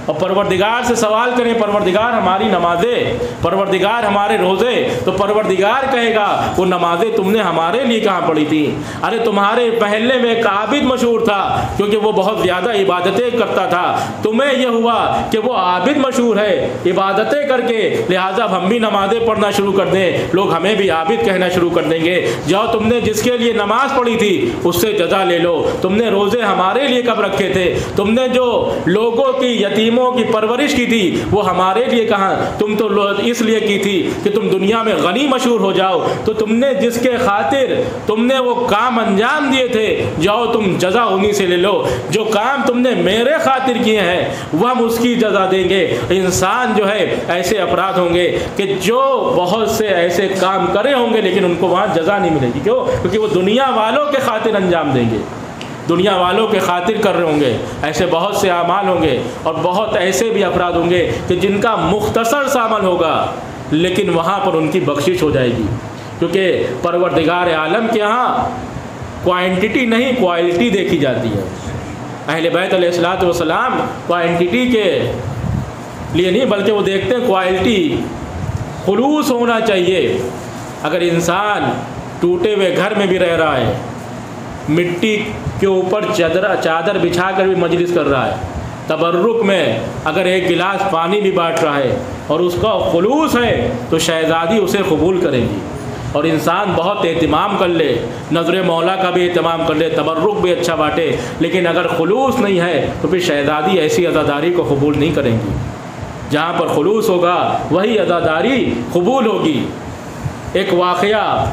اور پروردگار سے سوال کریں پروردگار ہماری نمازیں، پروردگار ہمارے روزے، تو پروردگار کہے گا وہ نمازیں تم نے ہمارے لیے کہاں پڑھی تھی؟ ارے تمہارے محلے میں ایک عابد مشہور تھا کیونکہ وہ بہت زیادہ عبادتیں کرتا تھا، تمہیں یہ ہوا کہ وہ عابد مشہور ہے عبادتیں کر کے، لہٰذا ہم بھی نمازیں پڑھنا شروع کر دیں، لوگ ہمیں بھی عابد کہنا شروع کر دیں گے، جاؤ تم نے جس کے لیے نماز پڑھی تھی اس سے جزا لے لو، تم نے روزے ہمارے لیے کب رکھے تھے؟ تم نے جو لوگوں کی یتیم کی پرورش کی تھی وہ ہمارے لیے کہاں؟ تم تو اس لیے کی تھی کہ تم دنیا میں غنی مشہور ہو جاؤ، تو تم نے جس کے خاطر تم نے وہ کام انجام دیے تھے جاؤ تم جزا انہی سے لے لو، جو کام تم نے میرے خاطر کیے ہیں وہ ہم اس کی جزا دیں گے۔ انسان جو ہے ایسے افراد ہوں گے کہ جو بہت سے ایسے کام کرے ہوں گے لیکن ان کو وہاں جزا نہیں ملے گی، کیوں؟ کیونکہ وہ دنیا والوں کے خاطر انجام دیں گے، دنیا والوں کے خاطر کر رہے ہوں گے، ایسے بہت سے اعمال ہوں گے، اور بہت ایسے بھی افراد ہوں گے کہ جن کا مختصر سا عمل ہوگا لیکن وہاں پر ان کی بخشش ہو جائے گی، کیونکہ پروردگار عالم کے ہاں کوانٹٹی نہیں کوالٹی دیکھی جاتی ہے۔ اہل بیت علیہ الصلوۃ والسلام کوانٹٹی کے لیے نہیں بلکہ وہ دیکھتے ہیں کوالٹی، خلوص ہونا چاہیے۔ اگر انسان ٹوٹے ہوئے گھر میں بھی رہ رہا ہے، مٹی کے اوپر چادر بچھا کر بھی مجلس کر رہا ہے، تبرک میں اگر ایک گلاس پانی بھی بانٹ رہا ہے اور اس کا خلوص ہے تو شہزادی اسے قبول کرے گی، اور انسان بہت اہتمام کر لے، نظر مولا کا بھی اہتمام کر لے، تبرک بھی اچھا بانٹے، لیکن اگر خلوص نہیں ہے تو پھر شہزادی ایسی عزاداری کو قبول نہیں کریں گی۔ جہاں پر خلوص ہوگا وہی عزاداری قبول ہوگی۔ ایک واقعہ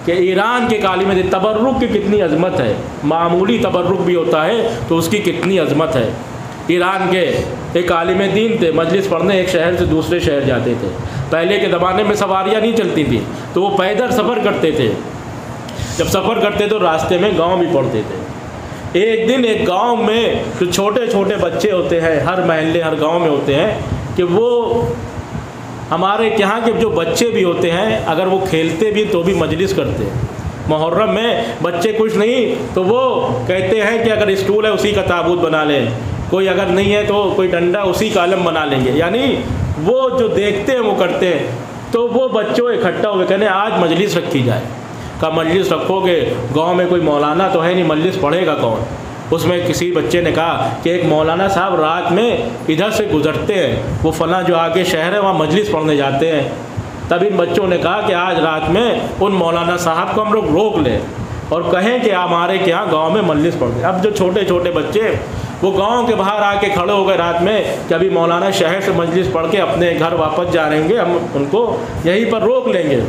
کہ ایران کے عالم دین، تبرک کی کتنی عظمت ہے، معمولی تبرک بھی ہوتا ہے تو اس کی کتنی عظمت ہے۔ ایران کے ایک عالم دین تھے، مجلس پڑھنے ایک شہر سے دوسرے شہر جاتے تھے۔ پہلے کے زمانے میں سواریاں نہیں چلتی تھیں تو وہ پیدل سفر کرتے تھے، جب سفر کرتے تو راستے میں گاؤں بھی پڑتے تھے۔ ایک دن ایک گاؤں میں جو چھوٹے چھوٹے بچے ہوتے ہیں، ہر محلے ہر گاؤں میں ہوتے ہیں، کہ وہ ہمارے یہاں کے جو بچے بھی ہوتے ہیں اگر وہ کھیلتے بھی تو بھی مجلس کرتے ہیں۔ محرم میں بچے کچھ نہیں تو وہ کہتے ہیں کہ اگر اسٹول ہے اسی کا تابوت بنا لیں، کوئی اگر نہیں ہے تو کوئی ڈنڈا اسی کا علم بنا لیں گے، یعنی وہ جو دیکھتے ہیں وہ کرتے ہیں۔ تو وہ بچوں اکٹھا ہوئے کہنے آج مجلس رکھی جائے۔ کہا مجلس رکھو گے؟ گاؤں میں کوئی مولانا تو ہے نہیں، مجلس پڑھے گا کون؟ اس میں کسی بچے نے کہا کہ ایک مولانا صاحب رات میں ادھر سے گزرتے ہیں، وہ فلاں جو آگے شہر ہے وہاں مجلس پڑھنے جاتے ہیں۔ تب ان بچوں نے کہا کہ آج رات میں ان مولانا صاحب کو ہم لوگ روک لیں اور کہیں کہ ہمارے کے یہاں گاؤں میں مجلس پڑھتے ہیں۔ اب جو چھوٹے چھوٹے بچے وہ گاؤں کے باہر آ کے کھڑے ہو گئے رات میں کہ ابھی مولانا شہر سے مجلس پڑھ کے اپنے گھر واپس جا رہے ہوں گے، ہم ان کو یہیں پر روک لیں گے۔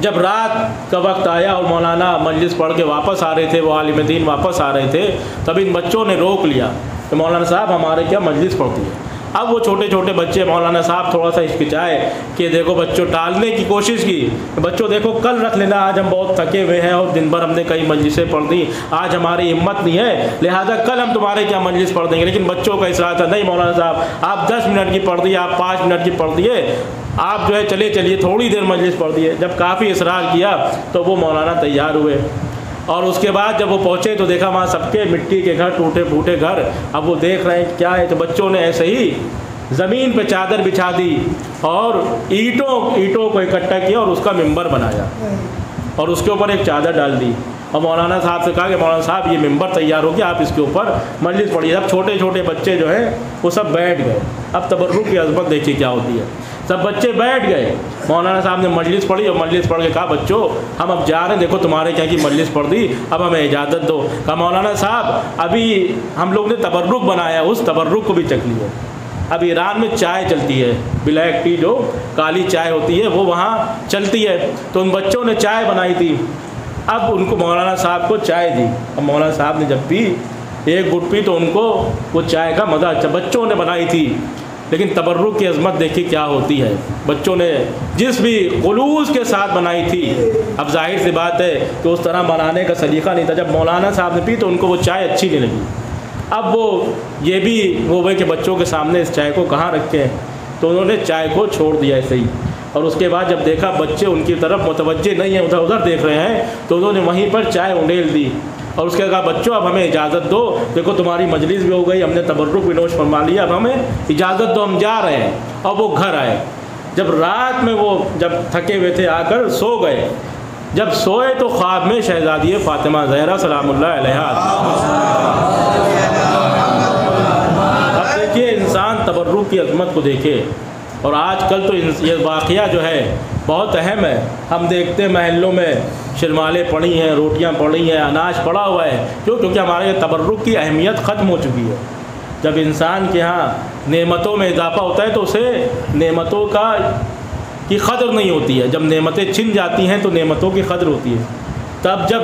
جب رات کا وقت آیا اور مولانا مجلس پڑھ کے واپس آ رہے تھے، وہ عالم دین واپس آ رہے تھے، تب ان بچوں نے روک لیا کہ مولانا صاحب ہمارے کیا مجلس پڑھتی ہے۔ اب وہ چھوٹے چھوٹے بچے، مولانا صاحب تھوڑا سا ہچکچائے کہ دیکھو بچوں، ٹالنے کی کوشش کی، بچوں دیکھو کل رکھ لینا، آج ہم بہت تھکے ہوئے ہیں اور دن بھر ہم نے کئی مجلسیں پڑھ دی، آج ہماری ہمت نہیں ہے، لہٰذا کل ہم تمہارے کیا مجلس پڑھ دیں گے۔ لیکن بچوں کا اصرار تھا، نہیں مولانا صاحب آپ 10 منٹ کی پڑھ دیے، آپ 5 منٹ کی پڑھ دیے، آپ جو ہے چلیے تھوڑی دیر مجلس پڑھ دیے۔ جب کافی اصرار کیا تو وہ مولانا تیار ہوئے، اور اس کے بعد جب وہ پہنچے تو دیکھا وہاں سب کے مٹی کے گھر، ٹوٹے پھوٹے گھر۔ اب وہ دیکھ رہے ہیں کیا ہے، تو بچوں نے ایسے ہی زمین پہ چادر بچھا دی اور اینٹوں کو اکٹھا کیا اور اس کا ممبر بنایا اور اس کے اوپر ایک چادر ڈال دی، اور مولانا صاحب سے کہا کہ مولانا صاحب یہ ممبر تیار ہو گیا، آپ اس کے اوپر مجلس پڑھیے۔ اب چھوٹے چھوٹے بچے جو ہیں وہ سب بیٹھ گئے۔ اب تبرک کی عظمت دیکھیے کیا ہوتی ہے۔ سب بچے بیٹھ گئے، مولانا صاحب نے مجلس پڑھی اور مجلس پڑھ کے کہا بچوں ہم اب جا رہے ہیں، دیکھو تمہارے کیا کی مجلس پڑھ دی، اب ہمیں اجازت دو۔ کہا مولانا صاحب ابھی ہم لوگ نے تبرک بنایا، اس تبرک کو بھی چکھ لیے۔ اب ایران میں چائے چلتی ہے، بلیک ٹی جو کالی چائے ہوتی ہے وہ وہاں چلتی ہے، تو ان بچوں نے چائے بنائی تھی، اب ان کو مولانا صاحب کو چائے دی۔ اب مولانا صاحب نے جب پی، ایک گھٹ پی تو ان کو وہ چائے کا مزہ اچھا، بچوں نے بنائی تھی، لیکن تبرک کی عظمت دیکھی کیا ہوتی ہے، بچوں نے جس بھی خلوص کے ساتھ بنائی تھی۔ اب ظاہر سی بات ہے کہ اس طرح بنانے کا سلیقہ نہیں تھا، جب مولانا صاحب نے پی تو ان کو وہ چائے اچھی نہیں لگی۔ اب وہ یہ بھی وہ کہ بچوں کے سامنے اس چائے کو کہاں رکھیں، تو انہوں نے چائے کو چھوڑ دیا ایسے ہی، اور اس کے بعد جب دیکھا بچے ان کی طرف متوجہ نہیں ہیں، ادھر ادھر دیکھ رہے ہیں، تو انہوں نے وہیں پر چائے انڈیل دی اور اس کے کہا بچوں اب ہمیں اجازت دو، دیکھو تمہاری مجلس بھی ہو گئی، ہم نے تبرک بھی نوش فرما لیا، اب ہمیں اجازت دو، ہم جا رہے ہیں۔ اور وہ گھر آئے، جب رات میں وہ جب تھکے ہوئے تھے آ کر سو گئے، جب سوئے تو خواب میں شہزادی فاطمہ زہرا سلام اللہ علیہا۔ اب دیکھیے انسان تبرک کی عظمت کو دیکھے، اور آج کل تو یہ واقعہ جو ہے بہت اہم ہے، ہم دیکھتے ہیں محلوں میں شرمالے پڑی ہیں، روٹیاں پڑی ہیں، اناج پڑا ہوا ہے، کیونکہ ہمارے تبرک کی اہمیت ختم ہو چکی ہے۔ جب انسان کے ہاں نعمتوں میں اضافہ ہوتا ہے تو اسے نعمتوں کی قدر نہیں ہوتی ہے، جب نعمتیں چھن جاتی ہیں تو نعمتوں کی قدر ہوتی ہے۔ تب جب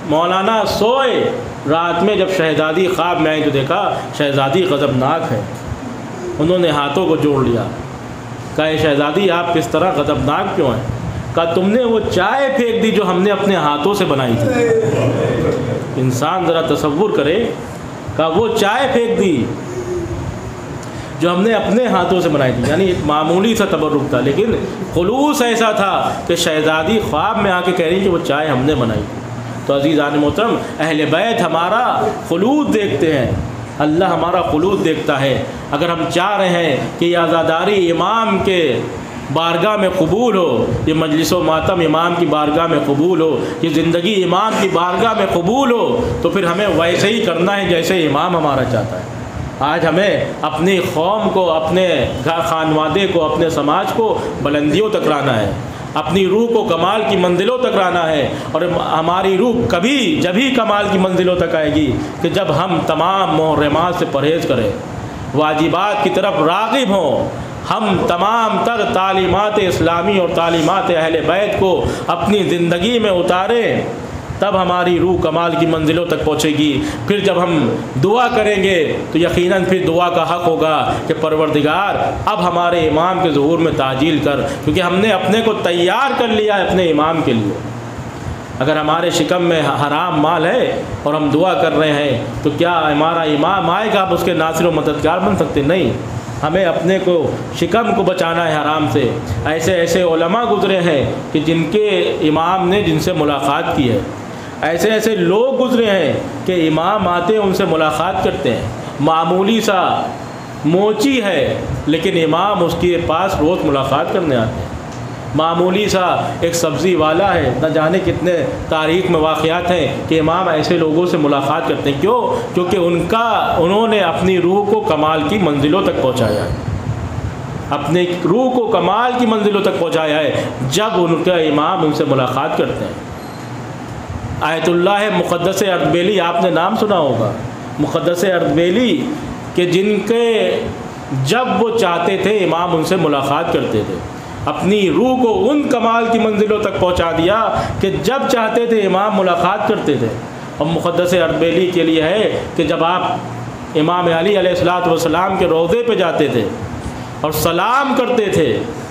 مولانا سوئے رات میں، جب شہزادی خواب میں آئی تو دیکھا شہزادی غضبناک ہے، انہوں نے ہاتھوں کو جوڑ لیا، کہا شہزادی آپ کس طرح غضبناک کیوں ہیں؟ کہا تم نے وہ چائے پھینک دی جو ہم نے اپنے ہاتھوں سے بنائی تھی۔ انسان ذرا تصور کرے، کہا وہ چائے پھینک دی جو ہم نے اپنے ہاتھوں سے بنائی تھی، یعنی ایک معمولی سا تبرک تھا، لیکن خلوص ایسا تھا کہ شہزادی خواب میں آ کے کہہ رہی کہ وہ چائے ہم نے بنائی تھی۔ تو عزیزان محترم، اہل بیت ہمارا خلوص دیکھتے ہیں، اللہ ہمارا خلوص دیکھتا ہے۔ اگر ہم چاہ رہے ہیں کہ یہ عزاداری امام کے بارگاہ میں قبول ہو، یہ مجلس و ماتم امام کی بارگاہ میں قبول ہو، یہ زندگی امام کی بارگاہ میں قبول ہو، تو پھر ہمیں ویسے ہی کرنا ہے جیسے امام ہمارا چاہتا ہے۔ آج ہمیں اپنی قوم کو، اپنے خانوادے کو، اپنے سماج کو بلندیوں تک لانا ہے، اپنی روح کو کمال کی منزلوں تک لانا ہے، اور ہماری روح جب ہی کمال کی منزلوں تک آئے گی کہ جب ہم تمام محرمات سے پرہیز کریں، واجبات کی طرف راغب ہوں، ہم تمام تر تعلیمات اسلامی اور تعلیمات اہل بیت کو اپنی زندگی میں اتاریں، تب ہماری روح کمال کی منزلوں تک پہنچے گی۔ پھر جب ہم دعا کریں گے تو یقیناً پھر دعا کا حق ہوگا کہ پروردگار اب ہمارے امام کے ظہور میں تعجیل کر، کیونکہ ہم نے اپنے کو تیار کر لیا ہے اپنے امام کے لیے۔ اگر ہمارے شکم میں حرام مال ہے اور ہم دعا کر رہے ہیں تو کیا ہمارا امام آئے گا آپ اس کے ناصر و مددگار بن سکتے؟ نہیں، ہمیں اپنے کو شکم کو بچانا ہے حرام سے۔ ایسے ایسے علماء گزرے ہیں کہ جن کے امام نے جن سے ملاقات کی ہے، ایسے ایسے لوگ گزرے ہیں کہ امام آتے ہیں ان سے ملاقات کرتے ہیں، معمولی سا موچی ہے لیکن امام اس کے پاس روز ملاقات کرنے آتے ہیں، معمولی سا ایک سبزی والا ہے، نہ جانے کتنے تاریخ میں واقعات ہیں کہ امام ایسے لوگوں سے ملاقات کرتے ہیں۔ کیوں؟ کیونکہ انہوں نے اپنی روح کو کمال کی منزلوں تک پہنچایا ہے، اپنی روح کو کمال کی منزلوں تک پہنچایا ہے جب ان کا امام ان سے ملاقات کرتے ہیں۔ آیت اللہ مقدس اردبیلی، آپ نے نام سنا ہوگا، مقدس اردبیلی، کہ جن کے جب وہ چاہتے تھے امام ان سے ملاقات کرتے تھے، اپنی روح کو ان کمال کی منزلوں تک پہنچا دیا کہ جب چاہتے تھے امام ملاقات کرتے تھے۔ اور مقدس اردبیلی کے لیے ہے کہ جب آپ امام علی علیہ الصلوۃ والسلام کے روضے پہ جاتے تھے اور سلام کرتے تھے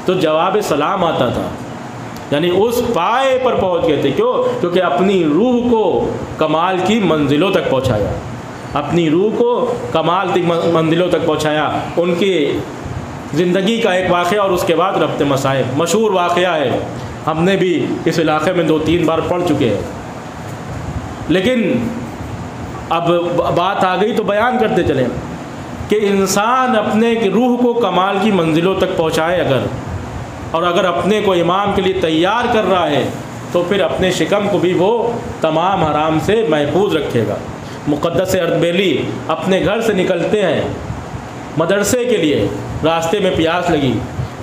تو جواب سلام آتا تھا، یعنی اس پائے پر پہنچ گئے تھے۔ کیوں؟ کیونکہ اپنی روح کو کمال کی منزلوں تک پہنچایا، اپنی روح کو کمال کی منزلوں تک پہنچایا۔ ان کی زندگی کا ایک واقعہ اور اس کے بعد ربط مصائب مشہور واقعہ ہے، ہم نے بھی اس علاقے میں 2-3 بار پڑھ چکے ہیں، لیکن اب بات آ گئی تو بیان کرتے چلیں کہ انسان اپنے روح کو کمال کی منزلوں تک پہنچائے اگر اپنے کو امام کے لیے تیار کر رہا ہے تو پھر اپنے شکم کو بھی وہ تمام حرام سے محفوظ رکھے گا۔ مقدس اردبیلی اپنے گھر سے نکلتے ہیں مدرسے کے لیے، راستے میں پیاس لگی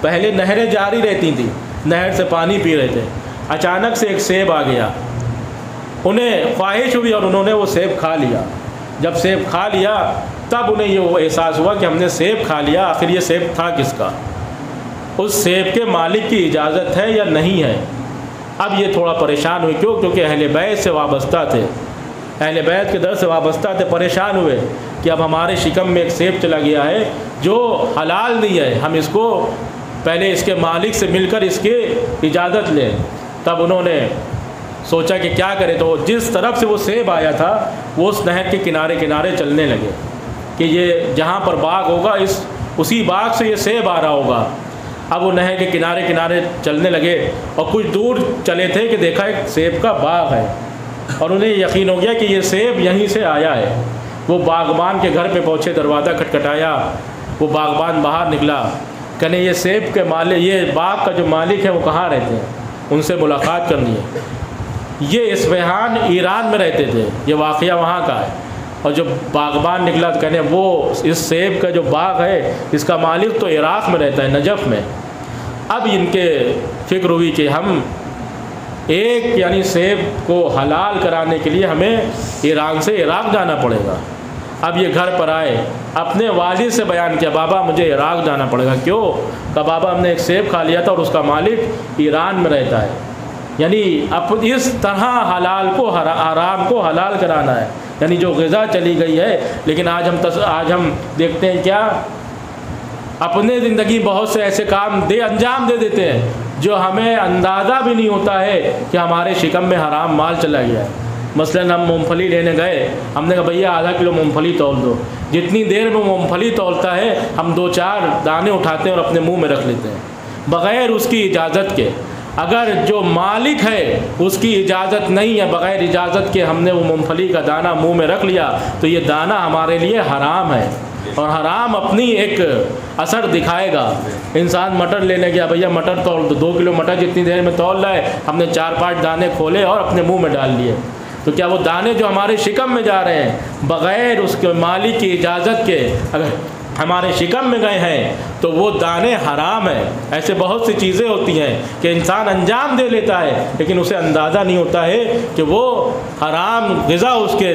پہلے نہریں جاری رہتی تھیں، نہر سے پانی پی رہے تھے، اچانک سے ایک سیب آ گیا، انہیں خواہش ہوئی اور انہوں نے وہ سیب کھا لیا۔ جب سیب کھا لیا تب انہیں یہ احساس ہوا کہ ہم نے سیب کھا لیا، آخر یہ سیب تھا کس کا؟ اس سیب کے مالک کی اجازت ہے یا نہیں ہے؟ اب یہ تھوڑا پریشان ہوئے، کیونکہ اہل بیت سے وابستہ تھے، اہل بیت کے در سے وابستہ تھے، پریشان ہوئے کہ اب ہمارے شکم میں ایک سیب چلا گیا ہے جو حلال نہیں ہے، ہم اس کو پہلے اس کے مالک سے مل کر اس کی اجازت لیں۔ تب انہوں نے سوچا کہ کیا کرے، تو جس طرف سے وہ سیب آیا تھا وہ اس نہر کے کنارے کنارے چلنے لگے کہ یہ جہاں پر باغ ہوگا اسی باغ سے یہ سیب آ رہا ہوگا۔ اب وہ نہر کے کنارے کنارے چلنے لگے اور کچھ دور چلے تھے کہ دیکھا ایک سیب کا باغ ہے، اور انہیں یقین ہو گیا کہ یہ سیب یہیں سے آیا ہے۔ وہ باغبان کے گھر پہ پہنچے، دروازہ کھٹکھٹایا، وہ باغبان باہر نکلا، کہنے یہ سیب کے مالک، یہ باغ کا جو مالک ہے وہ کہاں رہتے ہیں، ان سے ملاقات کرنی ہے۔ یہ اصفہان ایران میں رہتے تھے، یہ واقعہ وہاں کا ہے۔ اور جب باغبان نکلا تو کہنے وہ اس سیب کا جو باغ ہے اس کا مالک تو عراق میں رہتا ہے، نجف میں۔ اب ان کے فکر ہوئی کہ ہم ایک یعنی سیب کو حلال کرانے کے لیے ہمیں ایران سے عراق جانا پڑے گا۔ اب یہ گھر پر آئے، اپنے والد سے بیان کیا، بابا مجھے عراق جانا پڑے گا۔ کیوں؟ کہا بابا ہم نے ایک سیب کھا لیا تھا اور اس کا مالک ایران میں رہتا ہے۔ یعنی اب اس طرح حلال کو حرام کو حلال کرانا ہے، یعنی جو غذا چلی گئی ہے۔ لیکن آج ہم دیکھتے ہیں کیا، اپنے زندگی بہت سے ایسے کام انجام دے دیتے ہیں جو ہمیں اندازہ بھی نہیں ہوتا ہے کہ ہمارے شکم میں حرام مال چلا گیا ہے۔ مثلاً ہم مونگ پھلی لینے گئے، ہم نے کہا بھیا آدھا کلو مونگ پھلی تول دو۔ جتنی دیر میں مونگ پھلی تولتا ہے ہم 2-4 دانے اٹھاتے ہیں اور اپنے منہ میں رکھ لیتے ہیں بغیر اس کی اجازت کے۔ اگر جو مالک ہے اس کی اجازت نہیں ہے، بغیر اجازت کے ہم نے وہ مونگ پھلی کا دانہ منہ میں رکھ لیا تو یہ دانہ ہمارے لیے حرام ہے، اور حرام اپنی ایک اثر دکھائے گا۔ انسان مٹر لینے گیا، بھیا مٹر تول دو، 2 کلو مٹر جتنی دیر میں تول رہا ہے، ہم نے 4-5 دانے کھولے اور اپنے منہ میں ڈال لیے، تو کیا وہ دانے جو ہمارے شکم میں جا رہے ہیں بغیر اس کے مالک کی اجازت کے اگر ہمارے شکم میں گئے ہیں تو وہ دانے حرام ہیں؟ ایسے بہت سی چیزیں ہوتی ہیں کہ انسان انجام دے لیتا ہے لیکن اسے اندازہ نہیں ہوتا ہے کہ وہ حرام غذا اس کے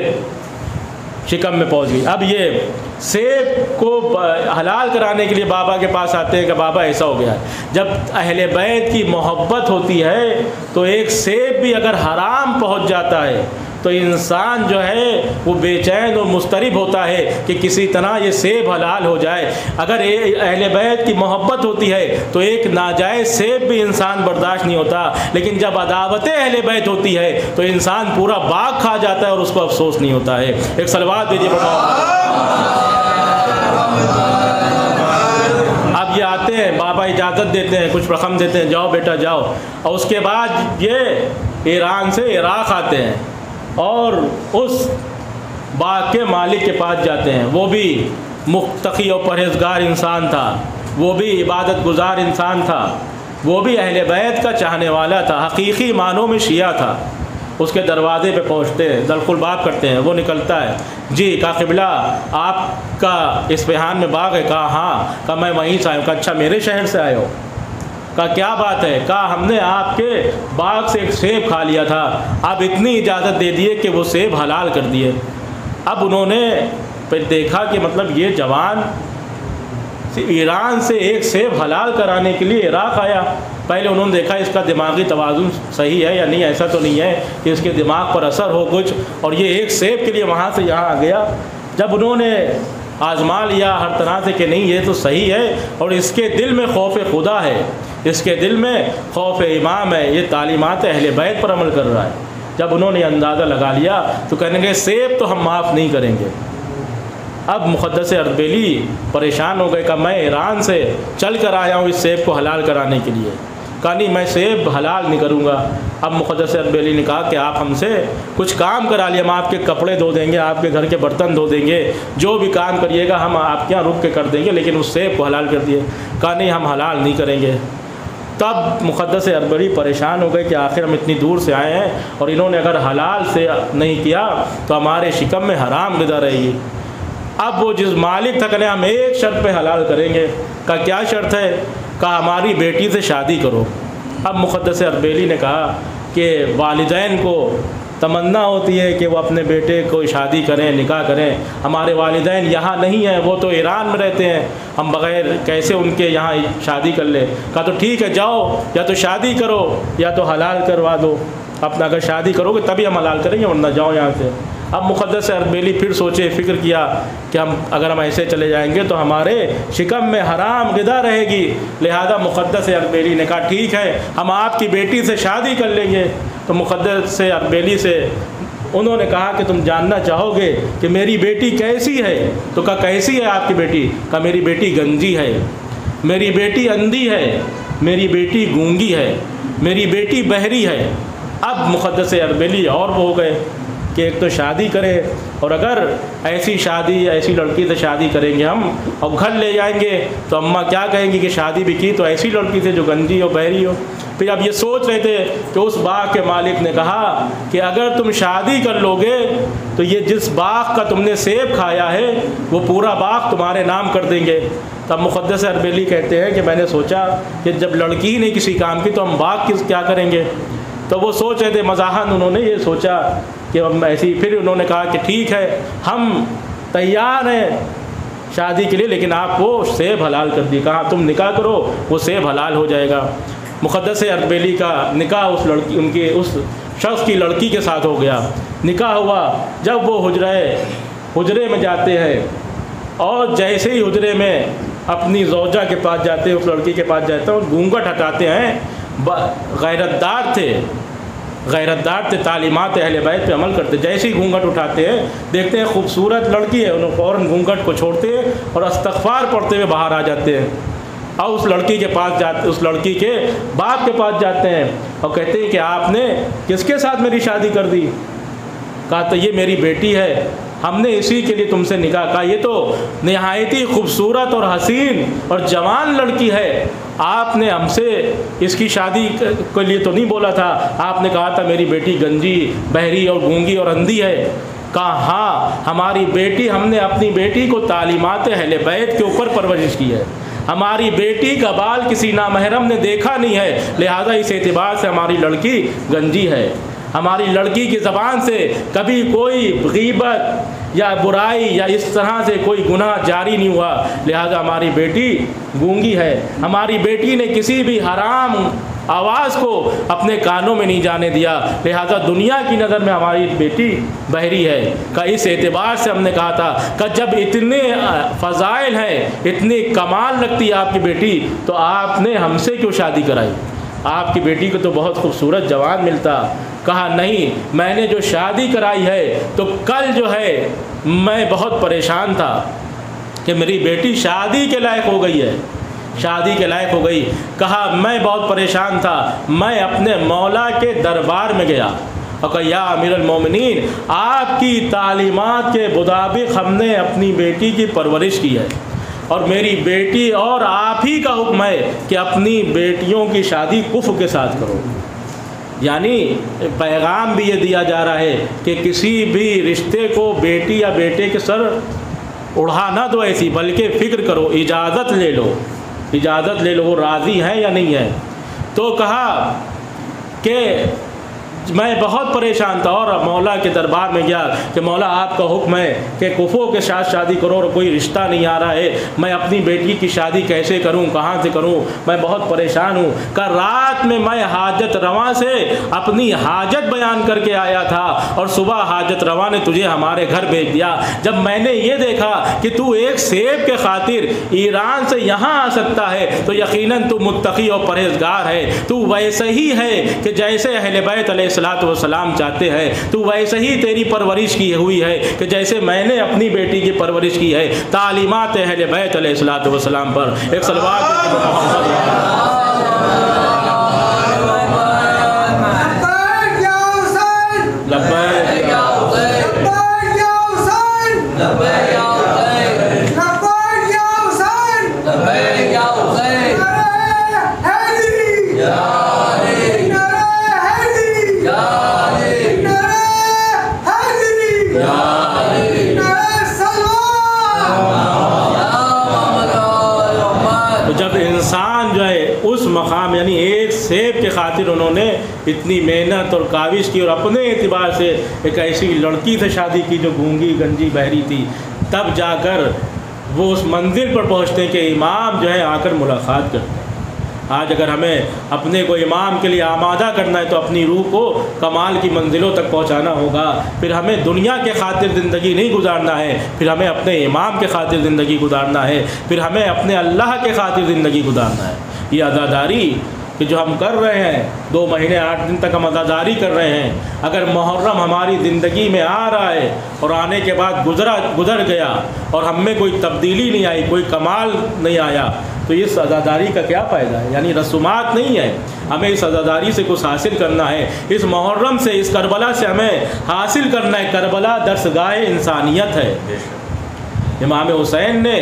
شکم میں پہنچ گئی۔ اب یہ سیب کو حلال کرانے کے لیے بابا کے پاس آتے ہیں کہ بابا ایسا ہو گیا ہے۔ جب اہل بیت کی محبت ہوتی ہے تو ایک سیب بھی اگر حرام پہنچ جاتا ہے تو انسان جو ہے وہ بے چین اور مضطرب ہوتا ہے کہ کسی طرح یہ سیب حلال ہو جائے۔ اگر اہل بیت کی محبت ہوتی ہے تو ایک ناجائز سیب بھی انسان برداشت نہیں ہوتا، لیکن جب عداوت اہل بیت ہوتی ہے تو انسان پورا باغ کھا جاتا ہے اور اس کو افسوس نہیں ہوتا ہے۔ ایک صلوات دیجیے۔ اب یہ آتے ہیں، بابا اجازت دیتے ہیں، کچھ رقم دیتے ہیں، جاؤ بیٹا جاؤ، اور اس کے بعد یہ ایران سے عراق آتے ہیں اور اس باغ کے مالک کے پاس جاتے ہیں۔ وہ بھی متقی اور پرہیزگار انسان تھا، وہ بھی عبادت گزار انسان تھا، وہ بھی اہل بیت کا چاہنے والا تھا، حقیقی معنوں میں شیعہ تھا۔ اس کے دروازے پہ پہنچتے ہیں، دلخل باب کرتے ہیں، وہ نکلتا ہے، جی کہا قبلہ آپ کا اصفہان میں باغ ہے؟ کہا ہاں۔ کہا میں وہیں سے آیا ہوں۔ کہا اچھا میرے شہر سے آئے ہو؟ کہا کیا بات ہے؟ کہا ہم نے آپ کے باغ سے ایک سیب کھا لیا تھا، آپ اتنی اجازت دے دیے کہ وہ سیب حلال کر دیے۔ اب انہوں نے پھر دیکھا کہ مطلب یہ جوان ایران سے ایک سیب حلال کرانے کے لیے عراق آیا۔ پہلے انہوں نے دیکھا اس کا دماغی توازن صحیح ہے یا نہیں، ایسا تو نہیں ہے کہ اس کے دماغ پر اثر ہو کچھ، اور یہ ایک سیب کے لیے وہاں سے یہاں آ گیا۔ جب انہوں نے آزما لیا ہر طرح سے کہ نہیں یہ تو صحیح ہے، اور اس کے دل میں خوف خدا ہے، اس کے دل میں خوف امام ہے، یہ تعلیمات اہل بیت پر عمل کر رہا ہے۔ جب انہوں نے اندازہ لگا لیا تو کہنے گے سیب تو ہم معاف نہیں کریں گے۔ اب مقدس اردبیلی پریشان ہو گئے کہ میں ایران سے چل کر آیا ہوں اس سیب کو حلال کرانے کے لیے۔ کہا نہیں میں سیب حلال نہیں کروں گا۔ اب مقدس اردبیلی نے کہا کہ آپ ہم سے کچھ کام کرا لیے، ہم آپ کے کپڑے دھو دیں گے، آپ کے گھر کے برتن دھو دیں گے، جو بھی کام کریے گا ہم آپ کے یہاں رک کے کر دیں گے، لیکن اس سیب کو حلال کر دیے۔ کہا نہیں ہم حلال نہیں کریں گے۔ تب مقدس اردبیلی پریشان ہو گئے کہ آخر ہم اتنی دور سے آئے ہیں اور انہوں نے اگر حلال سے نہیں کیا تو ہمارے شکم میں حرام غذا رہے گی۔ اب وہ جس مالک تھا کہنے ہم ایک شرط پہ حلال کریں گے۔ کہا کیا شرط ہے؟ کہا ہماری بیٹی سے شادی کرو۔ اب مقدس اربیلی نے کہا کہ والدین کو تمنا ہوتی ہے کہ وہ اپنے بیٹے کو شادی کریں، نکاح کریں، ہمارے والدین یہاں نہیں ہیں، وہ تو ایران میں رہتے ہیں، ہم بغیر کیسے ان کے یہاں شادی کر لیں؟ کہا تو ٹھیک ہے، جاؤ یا تو شادی کرو یا تو حلال کروا دو اپنا، اگر شادی کرو گے تبھی ہم حلال کریں گے ورنہ جاؤ یہاں سے۔ اب مقدس اربیلی پھر سوچے، فکر کیا کہ اگر ہم ایسے چلے جائیں گے تو ہمارے شکم میں حرام غذا رہے گی، لہذا مقدس اربیلی نے کہا ٹھیک ہے ہم آپ کی بیٹی سے شادی کر لیں گے۔ تو مقدس اربیلی سے انہوں نے کہا کہ تم جاننا چاہو گے کہ میری بیٹی کیسی ہے؟ تو کہا کیسی ہے آپ کی بیٹی؟ کہا میری بیٹی گنجی ہے، میری بیٹی اندھی ہے، میری بیٹی گونگی ہے، میری بیٹی بہری ہے۔ اب مقدس اربیلی اور وہ ہو گئے کہ ایک تو شادی کرے، اور اگر ایسی لڑکی سے شادی کریں گے ہم اور گھر لے جائیں گے تو اماں کیا کہیں گی کہ شادی بھی کی تو ایسی لڑکی سے جو گنجی ہو، بہری ہو۔ پھر اب یہ سوچ رہے تھے کہ اس باغ کے مالک نے کہا کہ اگر تم شادی کر لو گے تو یہ جس باغ کا تم نے سیب کھایا ہے وہ پورا باغ تمہارے نام کر دیں گے۔ تب مقدس اربیلی کہتے ہیں کہ میں نے سوچا کہ جب لڑکی ہی نہیں کسی کام کی تو ہم باغ کیا کریں گے؟ تو وہ سوچ رہے تھے، مزاحن انہوں نے یہ سوچا کہ ہم ایسی، پھر انہوں نے کہا کہ ٹھیک ہے ہم تیار ہیں شادی کے لیے، لیکن آپ کو سیب حلال کر دی۔ کہا تم نکاح کرو وہ سیب حلال ہو جائے گا۔ مقدس اربیلی کا نکاح اس شخص کی لڑکی کے ساتھ ہو گیا۔ نکاح ہوا، جب وہ حجرے میں جاتے ہیں اور جیسے ہی حجرے میں اپنی زوجہ کے پاس جاتے ہیں، اس لڑکی کے پاس جاتے ہیں اور گھونگھٹ ہٹاتے ہیں، غیرتدار تھے، تعلیمات اہل بیت پہ عمل کرتے، جیسے ہی گھونگھٹ اٹھاتے ہیں دیکھتے ہیں خوبصورت لڑکی ہے، انہوں فوراً گھونگھٹ کو چھوڑتے ہیں اور استغفار پڑھتے ہوئے باہر آ جاتے ہیں، اور اس لڑکی کے باپ کے پاس جاتے ہیں اور کہتے ہیں کہ آپ نے کس کے ساتھ میری شادی کر دی؟ کہا تو یہ میری بیٹی ہے، ہم نے اسی کے لیے تم سے نکاح۔ کہا یہ تو نہایت ہی خوبصورت اور حسین اور جوان لڑکی ہے، آپ نے ہم سے اس کی شادی کے لیے تو نہیں بولا تھا، آپ نے کہا تھا میری بیٹی گنجی، بہری اور گونگی اور اندھی ہے۔ کہا ہاں ہماری بیٹی، ہم نے اپنی بیٹی کو تعلیمات اہل بیت کے اوپر پرورش کی ہے، ہماری بیٹی کا بال کسی نامحرم نے دیکھا نہیں ہے، لہذا اس اعتبار سے ہماری لڑکی گنجی ہے، ہماری لڑکی کی زبان سے کبھی کوئی غیبت یا برائی یا اس طرح سے کوئی گناہ جاری نہیں ہوا، لہذا ہماری بیٹی گونگی ہے، ہماری بیٹی نے کسی بھی حرام آواز کو اپنے کانوں میں نہیں جانے دیا، لہذا دنیا کی نظر میں ہماری بیٹی بہری ہے۔ کہ اس اعتبار سے ہم نے کہا تھا کہ جب اتنے فضائل ہیں، اتنی کمال رکھتی ہے آپ کی بیٹی، تو آپ نے ہم سے کیوں شادی کرائی؟ آپ کی بیٹی کو تو بہت خوبصورت جوان ملتا۔ کہا نہیں، میں نے جو شادی کرائی ہے تو کل جو ہے میں بہت پریشان تھا کہ میری بیٹی شادی کے لائق ہو گئی ہے، شادی کے لائق ہو گئی۔ کہا میں بہت پریشان تھا، میں اپنے مولا کے دربار میں گیا اور کہا یا امیر المومنین، آپ کی تعلیمات کے مطابق ہم نے اپنی بیٹی کی پرورش کی ہے، اور میری بیٹی اور آپ ہی کا حکم ہے کہ اپنی بیٹیوں کی شادی کفر کے ساتھ کرو۔ یعنی پیغام بھی یہ دیا جا رہا ہے کہ کسی بھی رشتے کو بیٹی یا بیٹے کے سر اڑا نہ دو ایسی، بلکہ فکر کرو، اجازت لے لو وہ راضی ہے یا نہیں ہے۔ تو کہا کہ میں بہت پریشان تھا اور مولا کے دربار میں گیا کہ مولا آپ کا حکم ہے کہ کفو کے ساتھ شادی کرو اور کوئی رشتہ نہیں آ رہا ہے، میں اپنی بیٹی کی شادی کیسے کروں، کہاں سے کروں، میں بہت پریشان ہوں۔ کہ رات میں حاجت رواں سے اپنی حاجت بیان کر کے آیا تھا اور صبح حاجت رواں نے تجھے ہمارے گھر بھیج دیا۔ جب میں نے یہ دیکھا کہ تو ایک سیب کے خاطر ایران سے یہاں آ سکتا ہے تو یقیناً تو متقی اور پرہیزگار ہے، تو ویسے ہی ہے کہ جیسے اہل بیت علیہ الصلوۃ والسلام چاہتے ہیں، تو ویسے ہی تیری پرورش کی ہوئی ہے کہ جیسے میں نے اپنی بیٹی کی پرورش کی ہے، تعلیمات اہل بیت علیہ الصلوۃ والسلام پر۔ ایک صلوات خاطر انہوں نے اتنی محنت اور کاوش کی، اور اپنے اعتبار سے ایک ایسی لڑکی سے شادی کی جو گونگی گنجی بہری تھی، تب جا کر وہ اس منزل پر پہنچتے ہیں کہ امام جو ہے آ کر ملاقات کرتے ہیں۔ آج اگر ہمیں اپنے کو امام کے لیے آمادہ کرنا ہے تو اپنی روح کو کمال کی منزلوں تک پہنچانا ہوگا۔ پھر ہمیں دنیا کے خاطر زندگی نہیں گزارنا ہے، پھر ہمیں اپنے امام کے خاطر زندگی گزارنا ہے، پھر ہمیں اپنے اللہ کے خاطر زندگی گزارنا ہے۔ یہ عزاداری کہ جو ہم کر رہے ہیں 2 مہینے 8 دن تک ہم عزاداری کر رہے ہیں، اگر محرم ہماری زندگی میں آ رہا ہے اور آنے کے بعد گزر گیا اور ہم میں کوئی تبدیلی نہیں آئی، کوئی کمال نہیں آیا، تو اس عزاداری کا کیا فائدہ ہے؟ یعنی رسومات نہیں ہے، ہمیں اس عزاداری سے کچھ حاصل کرنا ہے۔ اس محرم سے، اس کربلا سے ہمیں حاصل کرنا ہے۔ کربلا درسگاہ انسانیت ہے۔ امام حسین نے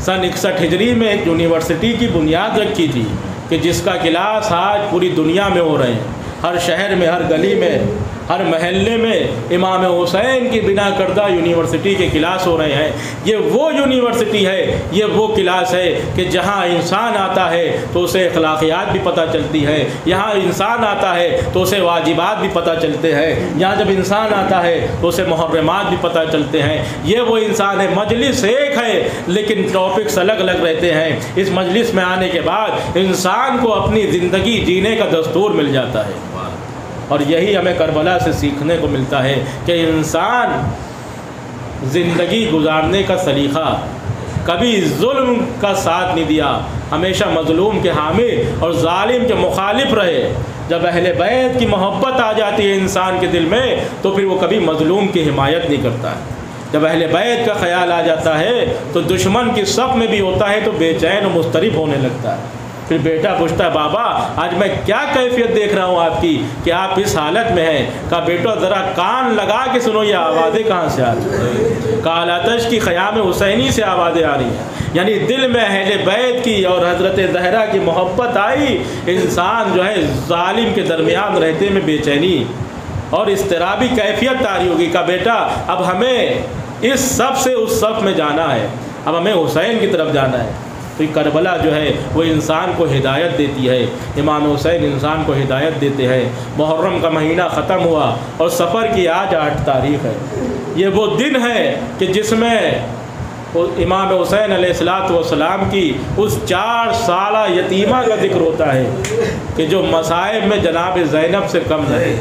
سن 61 ہجری میں ایک یونیورسٹی کی بنیاد رکھی تھی کہ جس کا کلاس آج پوری دنیا میں ہو رہے ہیں، ہر شہر میں، ہر گلی میں، ہر محلے میں امام حسین کی بنا کردہ یونیورسٹی کے کلاس ہو رہے ہیں۔ یہ وہ یونیورسٹی ہے، یہ وہ کلاس ہے کہ جہاں انسان آتا ہے تو اسے اخلاقیات بھی پتہ چلتی ہے، یہاں انسان آتا ہے تو اسے واجبات بھی پتہ چلتے ہیں، یہاں جب انسان آتا ہے تو اسے محرمات بھی پتہ چلتے ہیں۔ یہ وہ انسان ہے۔ مجلس ایک ہے لیکن ٹاپکس الگ الگ رہتے ہیں۔ اس مجلس میں آنے کے بعد انسان کو اپنی زندگی جینے کا دستور مل جاتا ہے، اور یہی ہمیں کربلا سے سیکھنے کو ملتا ہے کہ انسان زندگی گزارنے کا سلیقہ کبھی ظلم کا ساتھ نہیں دیا، ہمیشہ مظلوم کے حامی اور ظالم کے مخالف رہے۔ جب اہل بیت کی محبت آ جاتی ہے انسان کے دل میں تو پھر وہ کبھی مظلوم کی حمایت نہیں کرتا ہے۔ جب اہل بیت کا خیال آ جاتا ہے تو دشمن کی صف میں بھی ہوتا ہے تو بے چین و مضطرب ہونے لگتا ہے۔ پھر بیٹا پوچھتا ہے بابا آج میں کیا کیفیت دیکھ رہا ہوں آپ کی کہ آپ اس حالت میں ہیں؟ کہا بیٹا ذرا کان لگا کے سنو یہ آوازیں کہاں سے آ رہی ہیں؟ کہا آتش کی خیام حسینی سے آوازیں آ رہی ہیں۔ یعنی دل میں اہل بیت کی اور حضرت زہرا کی محبت آئی، انسان جو ہے ظالم کے درمیان رہتے میں بے چینی اور اضطرابی کیفیت طاری ہوگی۔ کہا بیٹا اب ہمیں اس صف سے اس صف میں جانا ہے، اب ہمیں حسین کی طرف جانا ہے۔ تو یہ کربلا جو ہے وہ انسان کو ہدایت دیتی ہے، امام حسین انسان کو ہدایت دیتے ہیں۔ محرم کا مہینہ ختم ہوا اور سفر کی آج 8 تاریخ ہے۔ یہ وہ دن ہے کہ جس میں امام حسین علیہ السلام کی اس 4 سالہ یتیمہ کا ذکر ہوتا ہے کہ جو مصائب میں جناب زینب سے کم رہے۔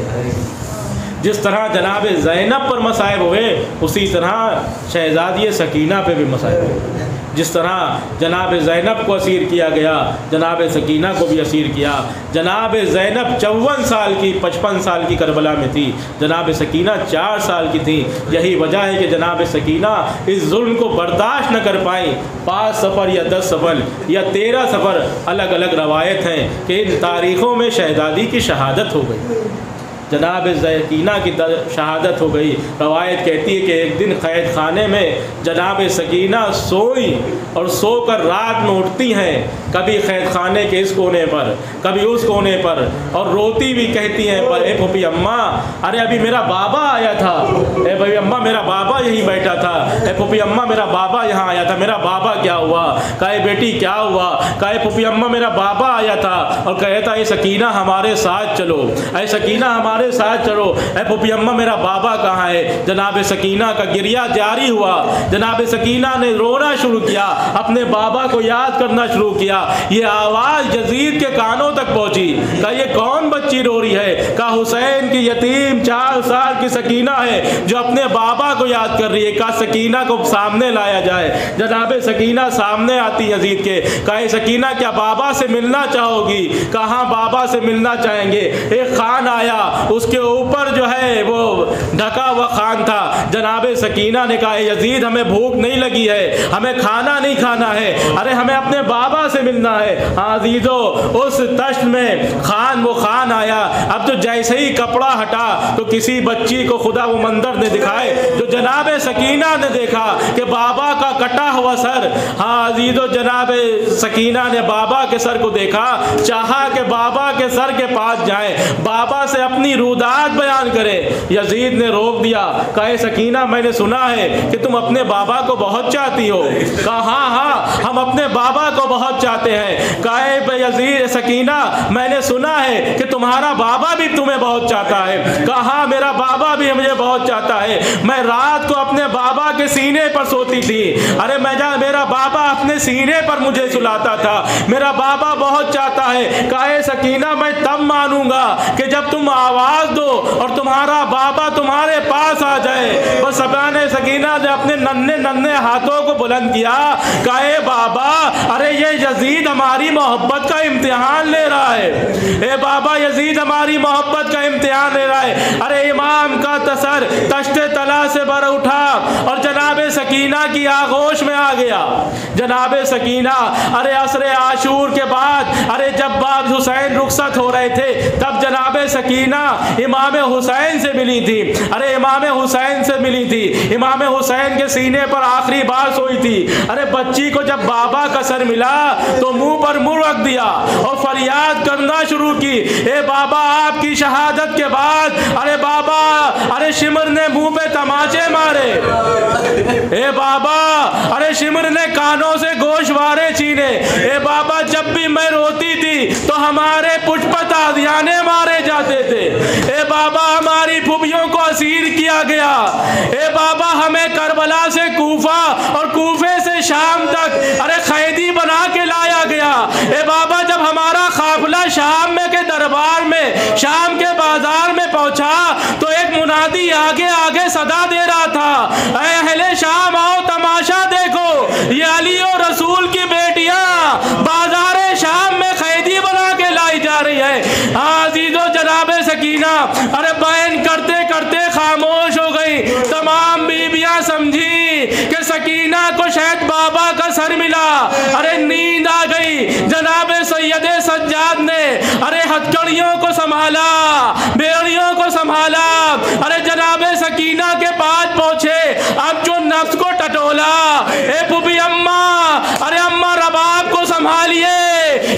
جس طرح جناب زینب پر مصائب ہوئے اسی طرح شہزادی سکینہ پہ بھی مصائب ہوئے۔ جس طرح جناب زینب کو اسیر کیا گیا جناب سکینہ کو بھی اسیر کیا۔ جناب زینب 54 سال کی 55 سال کی کربلا میں تھی، جناب سکینہ 4 سال کی تھی۔ یہی وجہ ہے کہ جناب سکینہ اس ظلم کو برداشت نہ کر پائیں۔ 5 سفر یا 10 سفر یا 13 سفر الگ الگ روایت ہیں کہ ان تاریخوں میں شہزادی کی شہادت ہو گئی، جناب سکینہ کی شہادت ہو گئی۔ روایت کہتی ہے کہ ایک دن قید خانے میں جناب سکینہ سوئی اور سو کر رات میں اٹھتی ہیں، کبھی قید خانے کے اس کونے پر کبھی اس کونے پر، اور روتی بھی کہتی ہیں اے پھوپھی اماں ارے ابھی میرا بابا آیا تھا، اے بھائی اماں میرا بابا یہیں بیٹھا تھا، اے پھوپھی اماں میرا بابا یہاں آیا تھا، میرا بابا کیا ہوا؟ کہے بیٹی کیا ہوا؟ کہے پھوپھی اماں میرا بابا آیا تھا اور کہتا اے سکینہ ہمارے ساتھ چلو، اے سکینہ ہمارے ساتھ چلو، اے پھوپھی اماں میرا بابا کہاں ہے؟ جناب سکینہ کا گریہ جاری ہوا، جناب سکینہ نے رونا شروع کیا، اپنے بابا کو یاد کرنا شروع کیا۔ یہ آواز یزید کے کانوں تک پہنچی، کہا یہ کون بچی رو رہی ہے؟ کہا حسین کی یتیم 4 سال کی سکینہ ہے جو اپنے بابا کو یاد کر رہی ہے، کہا سکینہ کو سامنے لایا جائے۔ جناب سکینہ سامنے آتی یزید کے، کہا سکینہ کیا بابا سے ملنا چاہو گی؟ کہاں بابا سے ملنا چاہیں گے۔ ایک خان آیا، اس کے اوپر جو ہے وہ ڈھکا ہوا خان تھا۔ جناب سکینہ نے کہا یزید ہمیں بھوک نہیں لگی ہے، ہمیں کھانا نہیں کھانا ہے، ارے ہمیں اپنے بابا سے ملنا ہے۔ ہاں عزیزو اس تشت میں وہ خان آیا، اب تو جیسے ہی کپڑا ہٹا تو کسی بچی کو خدا وہ منظر نے دکھائے جو جناب سکینہ نے دیکھا کہ بابا کا کٹا ہوا سر۔ ہاں عزیزو جناب سکینہ نے بابا کے سر کو دیکھا، چاہا کہ بابا کے سر کے پاس جائیں، بابا سے اپنی رودات بیان کرے۔ یزید نے روک دیا، کہا اے سکینہ میں نے سنا ہے کہ تم اپنے بابا کو بہت چاہتی ہو۔ کہا ہاں ہاں ہم اپنے بابا کو بہت چاہتے ہیں۔ کہا اے یزید سکینہ میں نے سنا ہے کہ تمہارا بابا بھی تمہیں بہت چاہتا ہے۔ کہا ہاں میرا بابا بھی مجھے بہت چاہتا ہے، میں رات کو اپنے بابا کے سینے پر سوتی تھی، ارے میرا بابا اپنے سینے پر مجھے سلاتا تھا، میرا بابا بہت چاہتا ہے۔ کہا اے سکینہ میں تب مانوں گا کہ جب تم آواز دو اور تمہارا بابا تمہارے پاس آ جائے۔ بس سکینہ نے اپنے ننھے ننھے ہاتھوں کو بلند کیا، کہا اے بابا ارے یہ یزید ہماری محبت کا امتحان لے رہا ہے، اے بابا یزید ہماری محبت کا امتحان لے رہا ہے۔ ارے امام کا سر تشت طلا سے بر اٹھا اور جناب سکینہ کی آغوش میں آ گیا۔ جناب سکینہ ارے عصر عاشور کے بعد ارے جب باب حسین رخصت ہو رہے تھے تب جناب سکینہ امام حسین سے ملی تھی، ارے امام حسین سے ملی تھی، امام حسین کے سینے پر آخری بار سوئی تھی۔ ارے بچی کو جب بابا کا سر ملا تو منہ پر منہ رکھ دیا اور فریاد کرنا شروع کی، اے بابا آپ کی شہادت کے بعد ارے بابا ارے شمر نے منہ پہ تماچے مارے، اے بابا ارے شمر نے کانوں سے گوشوارے چھینے، اے بابا جب بھی میں روتی تھی تو ہمارے پچھ پر تازیانے مارے جاتے تھے، اے بابا ہماری پھوپھیوں کو اسیر کیا گیا، اے بابا ہمیں کربلا سے کوفہ اور کوفے سے شام تک ارے قیدی بنا کے لایا گیا، اے بابا جب ہمارا قافلہ شام میں کے دربار میں شام کے بازار میں پہنچا تو ایک منادی آگے آگے صدا دے رہا تھا، اے اہل شام آؤ تماشا دیکھو، یہ علی اور رسول کی بیٹیاں بازار شام میں قیدی بنا کے لائی جا رہی ہے۔ عزیزو جناب سکینہ ارے بیان کرتے کرتے خاموش ہو گئی، تمام بیویاں سمجھی کہ سکینہ کو شاید بابا کا سر ملا، ارے نیند آ گئی۔ جناب سید سجاد نے ارے ہتھکڑیوں کو سنبھالا، بیڑیوں کو سنبھالا، ارے جناب سکینہ کے پاس پہنچے، اب جو نفس کو ٹٹولا، اے پھوپھی اماں ارے اماں رباب کو سنبھالیے،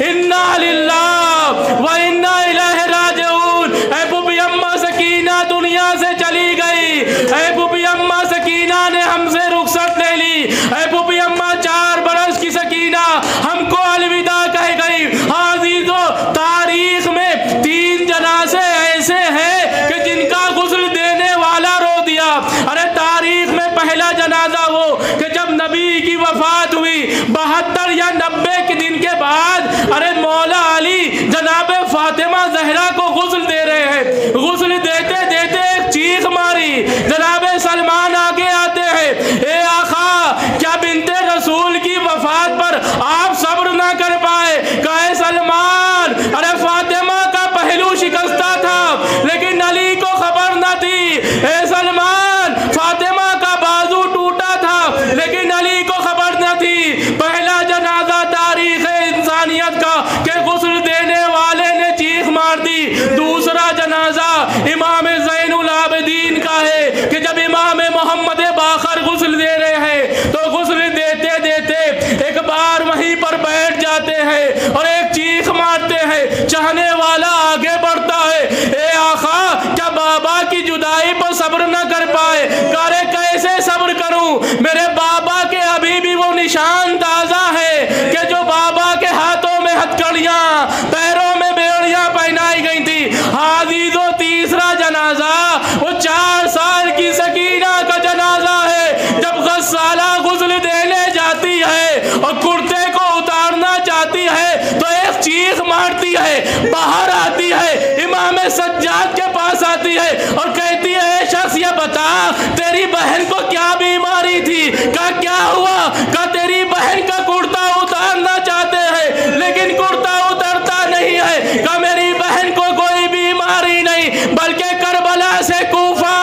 انا للہ و انا الیہ راجعون، اے پھوپھی اماں سکینہ دنیا سے چلی گئی، اے پھوپھی اماں سکینہ نے ہم سے رخصت لے لی، اے پھوپھی اماں 4 برس کی سکینہ ہم کو الوداع کہہ گئی۔ عزیزو تاریخ میں 3 جنازے ایسے ہیں کہ جن کا غسل دینے والا رو دیا۔ ارے تاریخ میں پہلا جنازہ وہ کہ جب نبی کی وفات ہوئی 72 یا 90 کے دن کے بعد ارے مولا علی جناب فاطمہ زہرا کو غسل دے رہے ہیں، غسل دیتے دیتے ایک چیخ ماری، جناب سلمان آگے آتے ہیں، اے آقا کیا بنت رسول کی وفات پر آپ صبر نہ کر پائے؟ کہے سلمان ارے فاطمہ کا پہلو شکستہ تھا لیکن علی کو خبر نہ تھی، اے سلمان فاطمہ کا بازو ٹوٹا تھا لیکن علی کو خبر نہ تھی۔ پہلا جنازہ تاریخ انسانیت کا کہ غسل دینے والے نے چیخ مار دی۔ دوسرا جنازہ امام زین العابدین کا ہے کہ جب امام محمد باقر غسل دے رہے ہیں تو غسل دیتے دیتے ایک بار وہیں پر بیٹھ جاتے ہیں اور ایک چیخ مارتے ہیں، چاہنے والا آگے بڑھتا ہے، اے آقا کیا بابا کی جدائی پر صبر نہ کر پائے؟ کارے کیسے صبر کروں، میرے بابا کے ابھی بھی وہ نشان تازہ ہے کہ جو بابا کے ہاتھوں میں ہتھکڑیاں پیروں میں بیڑیاں پہنائی گئی تھی۔ عزیزو تیسرا جنازہ وہ 4 سال کی سکینہ کا جنازہ ہے، جب غسالہ غسل دینے جاتی ہے اور کرتے کو اتارنا چاہتی ہے تو ایک چیخ مارتی ہے، باہر آتی ہے، امام سجاد کے پاس آتی ہے اور کہتی ہے اے شخص یہ بتا تیری بہن کو کیا بیماری تھی؟ کہا کیا ہوا؟ کہا تیری بہن کا کرتا اتارنا چاہتے ہیں لیکن کرتا اترتا نہیں ہے۔ کہا میری بہن کو کوئی بیماری نہیں بلکہ کربلا سے کوفہ،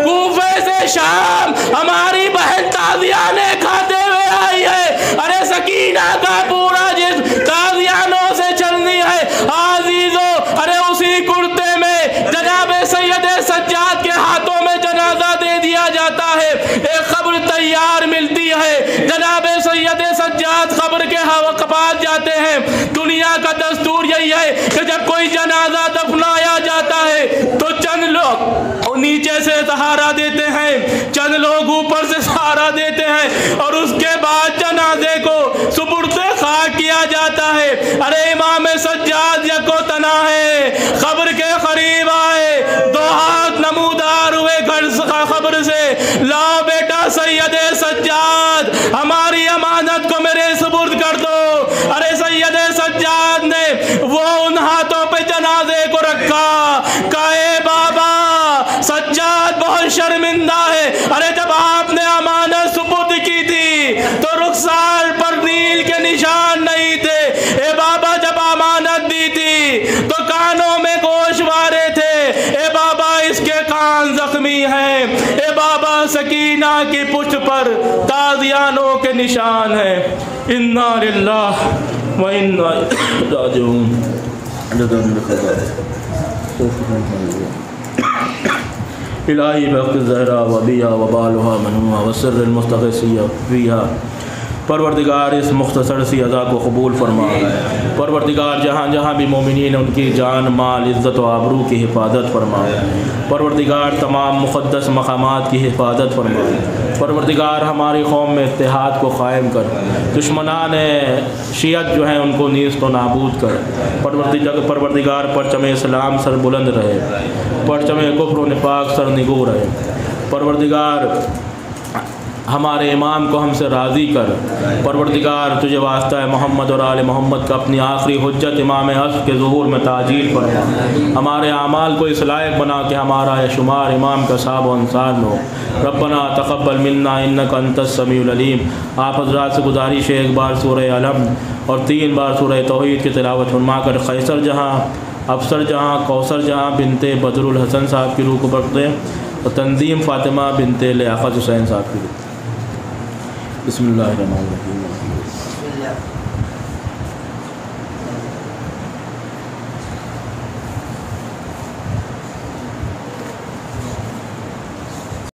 کوفے سے شام ہماری بہن تازیانے کھاتے ہوئے آئی ہے۔ ارے سکینہ کا پورا جسم تازیانوں سے چلنی ہے۔ عزیزو ارے اسی کرتے میں جناب سید سجاد کے ہاتھوں میں جنازہ دے دیا جاتا ہے، ایک قبر تیار ملتی ہے، جناب سید سجاد قبر کے پاس جاتے ہیں۔ دنیا کا دستور یہی ہے کہ جب کوئی جنازہ دفنایا جاتا ہے تو سہارا دیتے ہیں، چند لوگ اوپر سے سہارا دیتے ہیں اور اس کے بعد جنازے کو سپرد خاک کیا جاتا ہے۔ ارے امام سجاد یکو تنا ہے، قبر کے قریب آئے، دو ہاتھ نمودار ہوئے قبر سے، لاؤ بیٹا سید سجاد ہماری امانت کو میرے سپرد کر دو۔ ارے سید سجاد نے وہ ان ہاتھوں پہ جنازے کو رکھا، کہا اے بابا سجاد بہت شرمندہ ہے۔ ارے جب آپ نے امانت سپرد کی تھی تو رخسار پر نیل کے نشان نہیں تھے، اے بابا جب امانت دی تھی تو کانوں میں گوشوارے تھے، اے بابا اس کے کان زخمی ہیں، اے بابا سکینہ کی پشت پر تازیانوں کے نشان ہیں۔ انا للہ و انا الیہ راجعون۔ الہی بحق الزہرا و بیا و بالہا منوہا و سر المستغیثیہ فیہا، پروردگار اس مختصر سی ادا کو قبول فرما۔ پروردگار جہاں جہاں بھی مومنین ان کی جان مال عزت و آبرو کی حفاظت فرما۔ پروردگار تمام مقدس مقامات کی حفاظت فرما۔ پروردگار ہماری قوم میں اتحاد کو قائم کر، دشمنان شیعت جو ہیں ان کو نیست و نابود کر۔ پروردگار پرچم اسلام سر بلند رہے، پرچم کفر و نفاق سر نگو رہے۔ پروردگار ہمارے امام کو ہم سے راضی کر۔ پروردگار تجھے واسطہ محمد اور آل محمد کا اپنی آخری حجت امام عصر کے ظہور میں تعجیل فرما۔ ہمارے اعمال کو اس لائق بنا کہ ہمارا یہ شمار امام کا صاحب و انصار ہو۔ ربنا تقبل منا انک انت السمیع العلیم۔ آپ حضرات سے گزارش ہے ایک بار سورہ علم اور 3 بار سورہ توحید کی تلاوت فرما کر قیصر جہاں، افسر جہاں، کوثر جہاں بنت بدر الحسن صاحب کی روح کو بخش دیں اور تنظیم فاطمہ بنت لیاقت حسین صاحب کی روح۔ بسم اللہ الرحمن الرحیم۔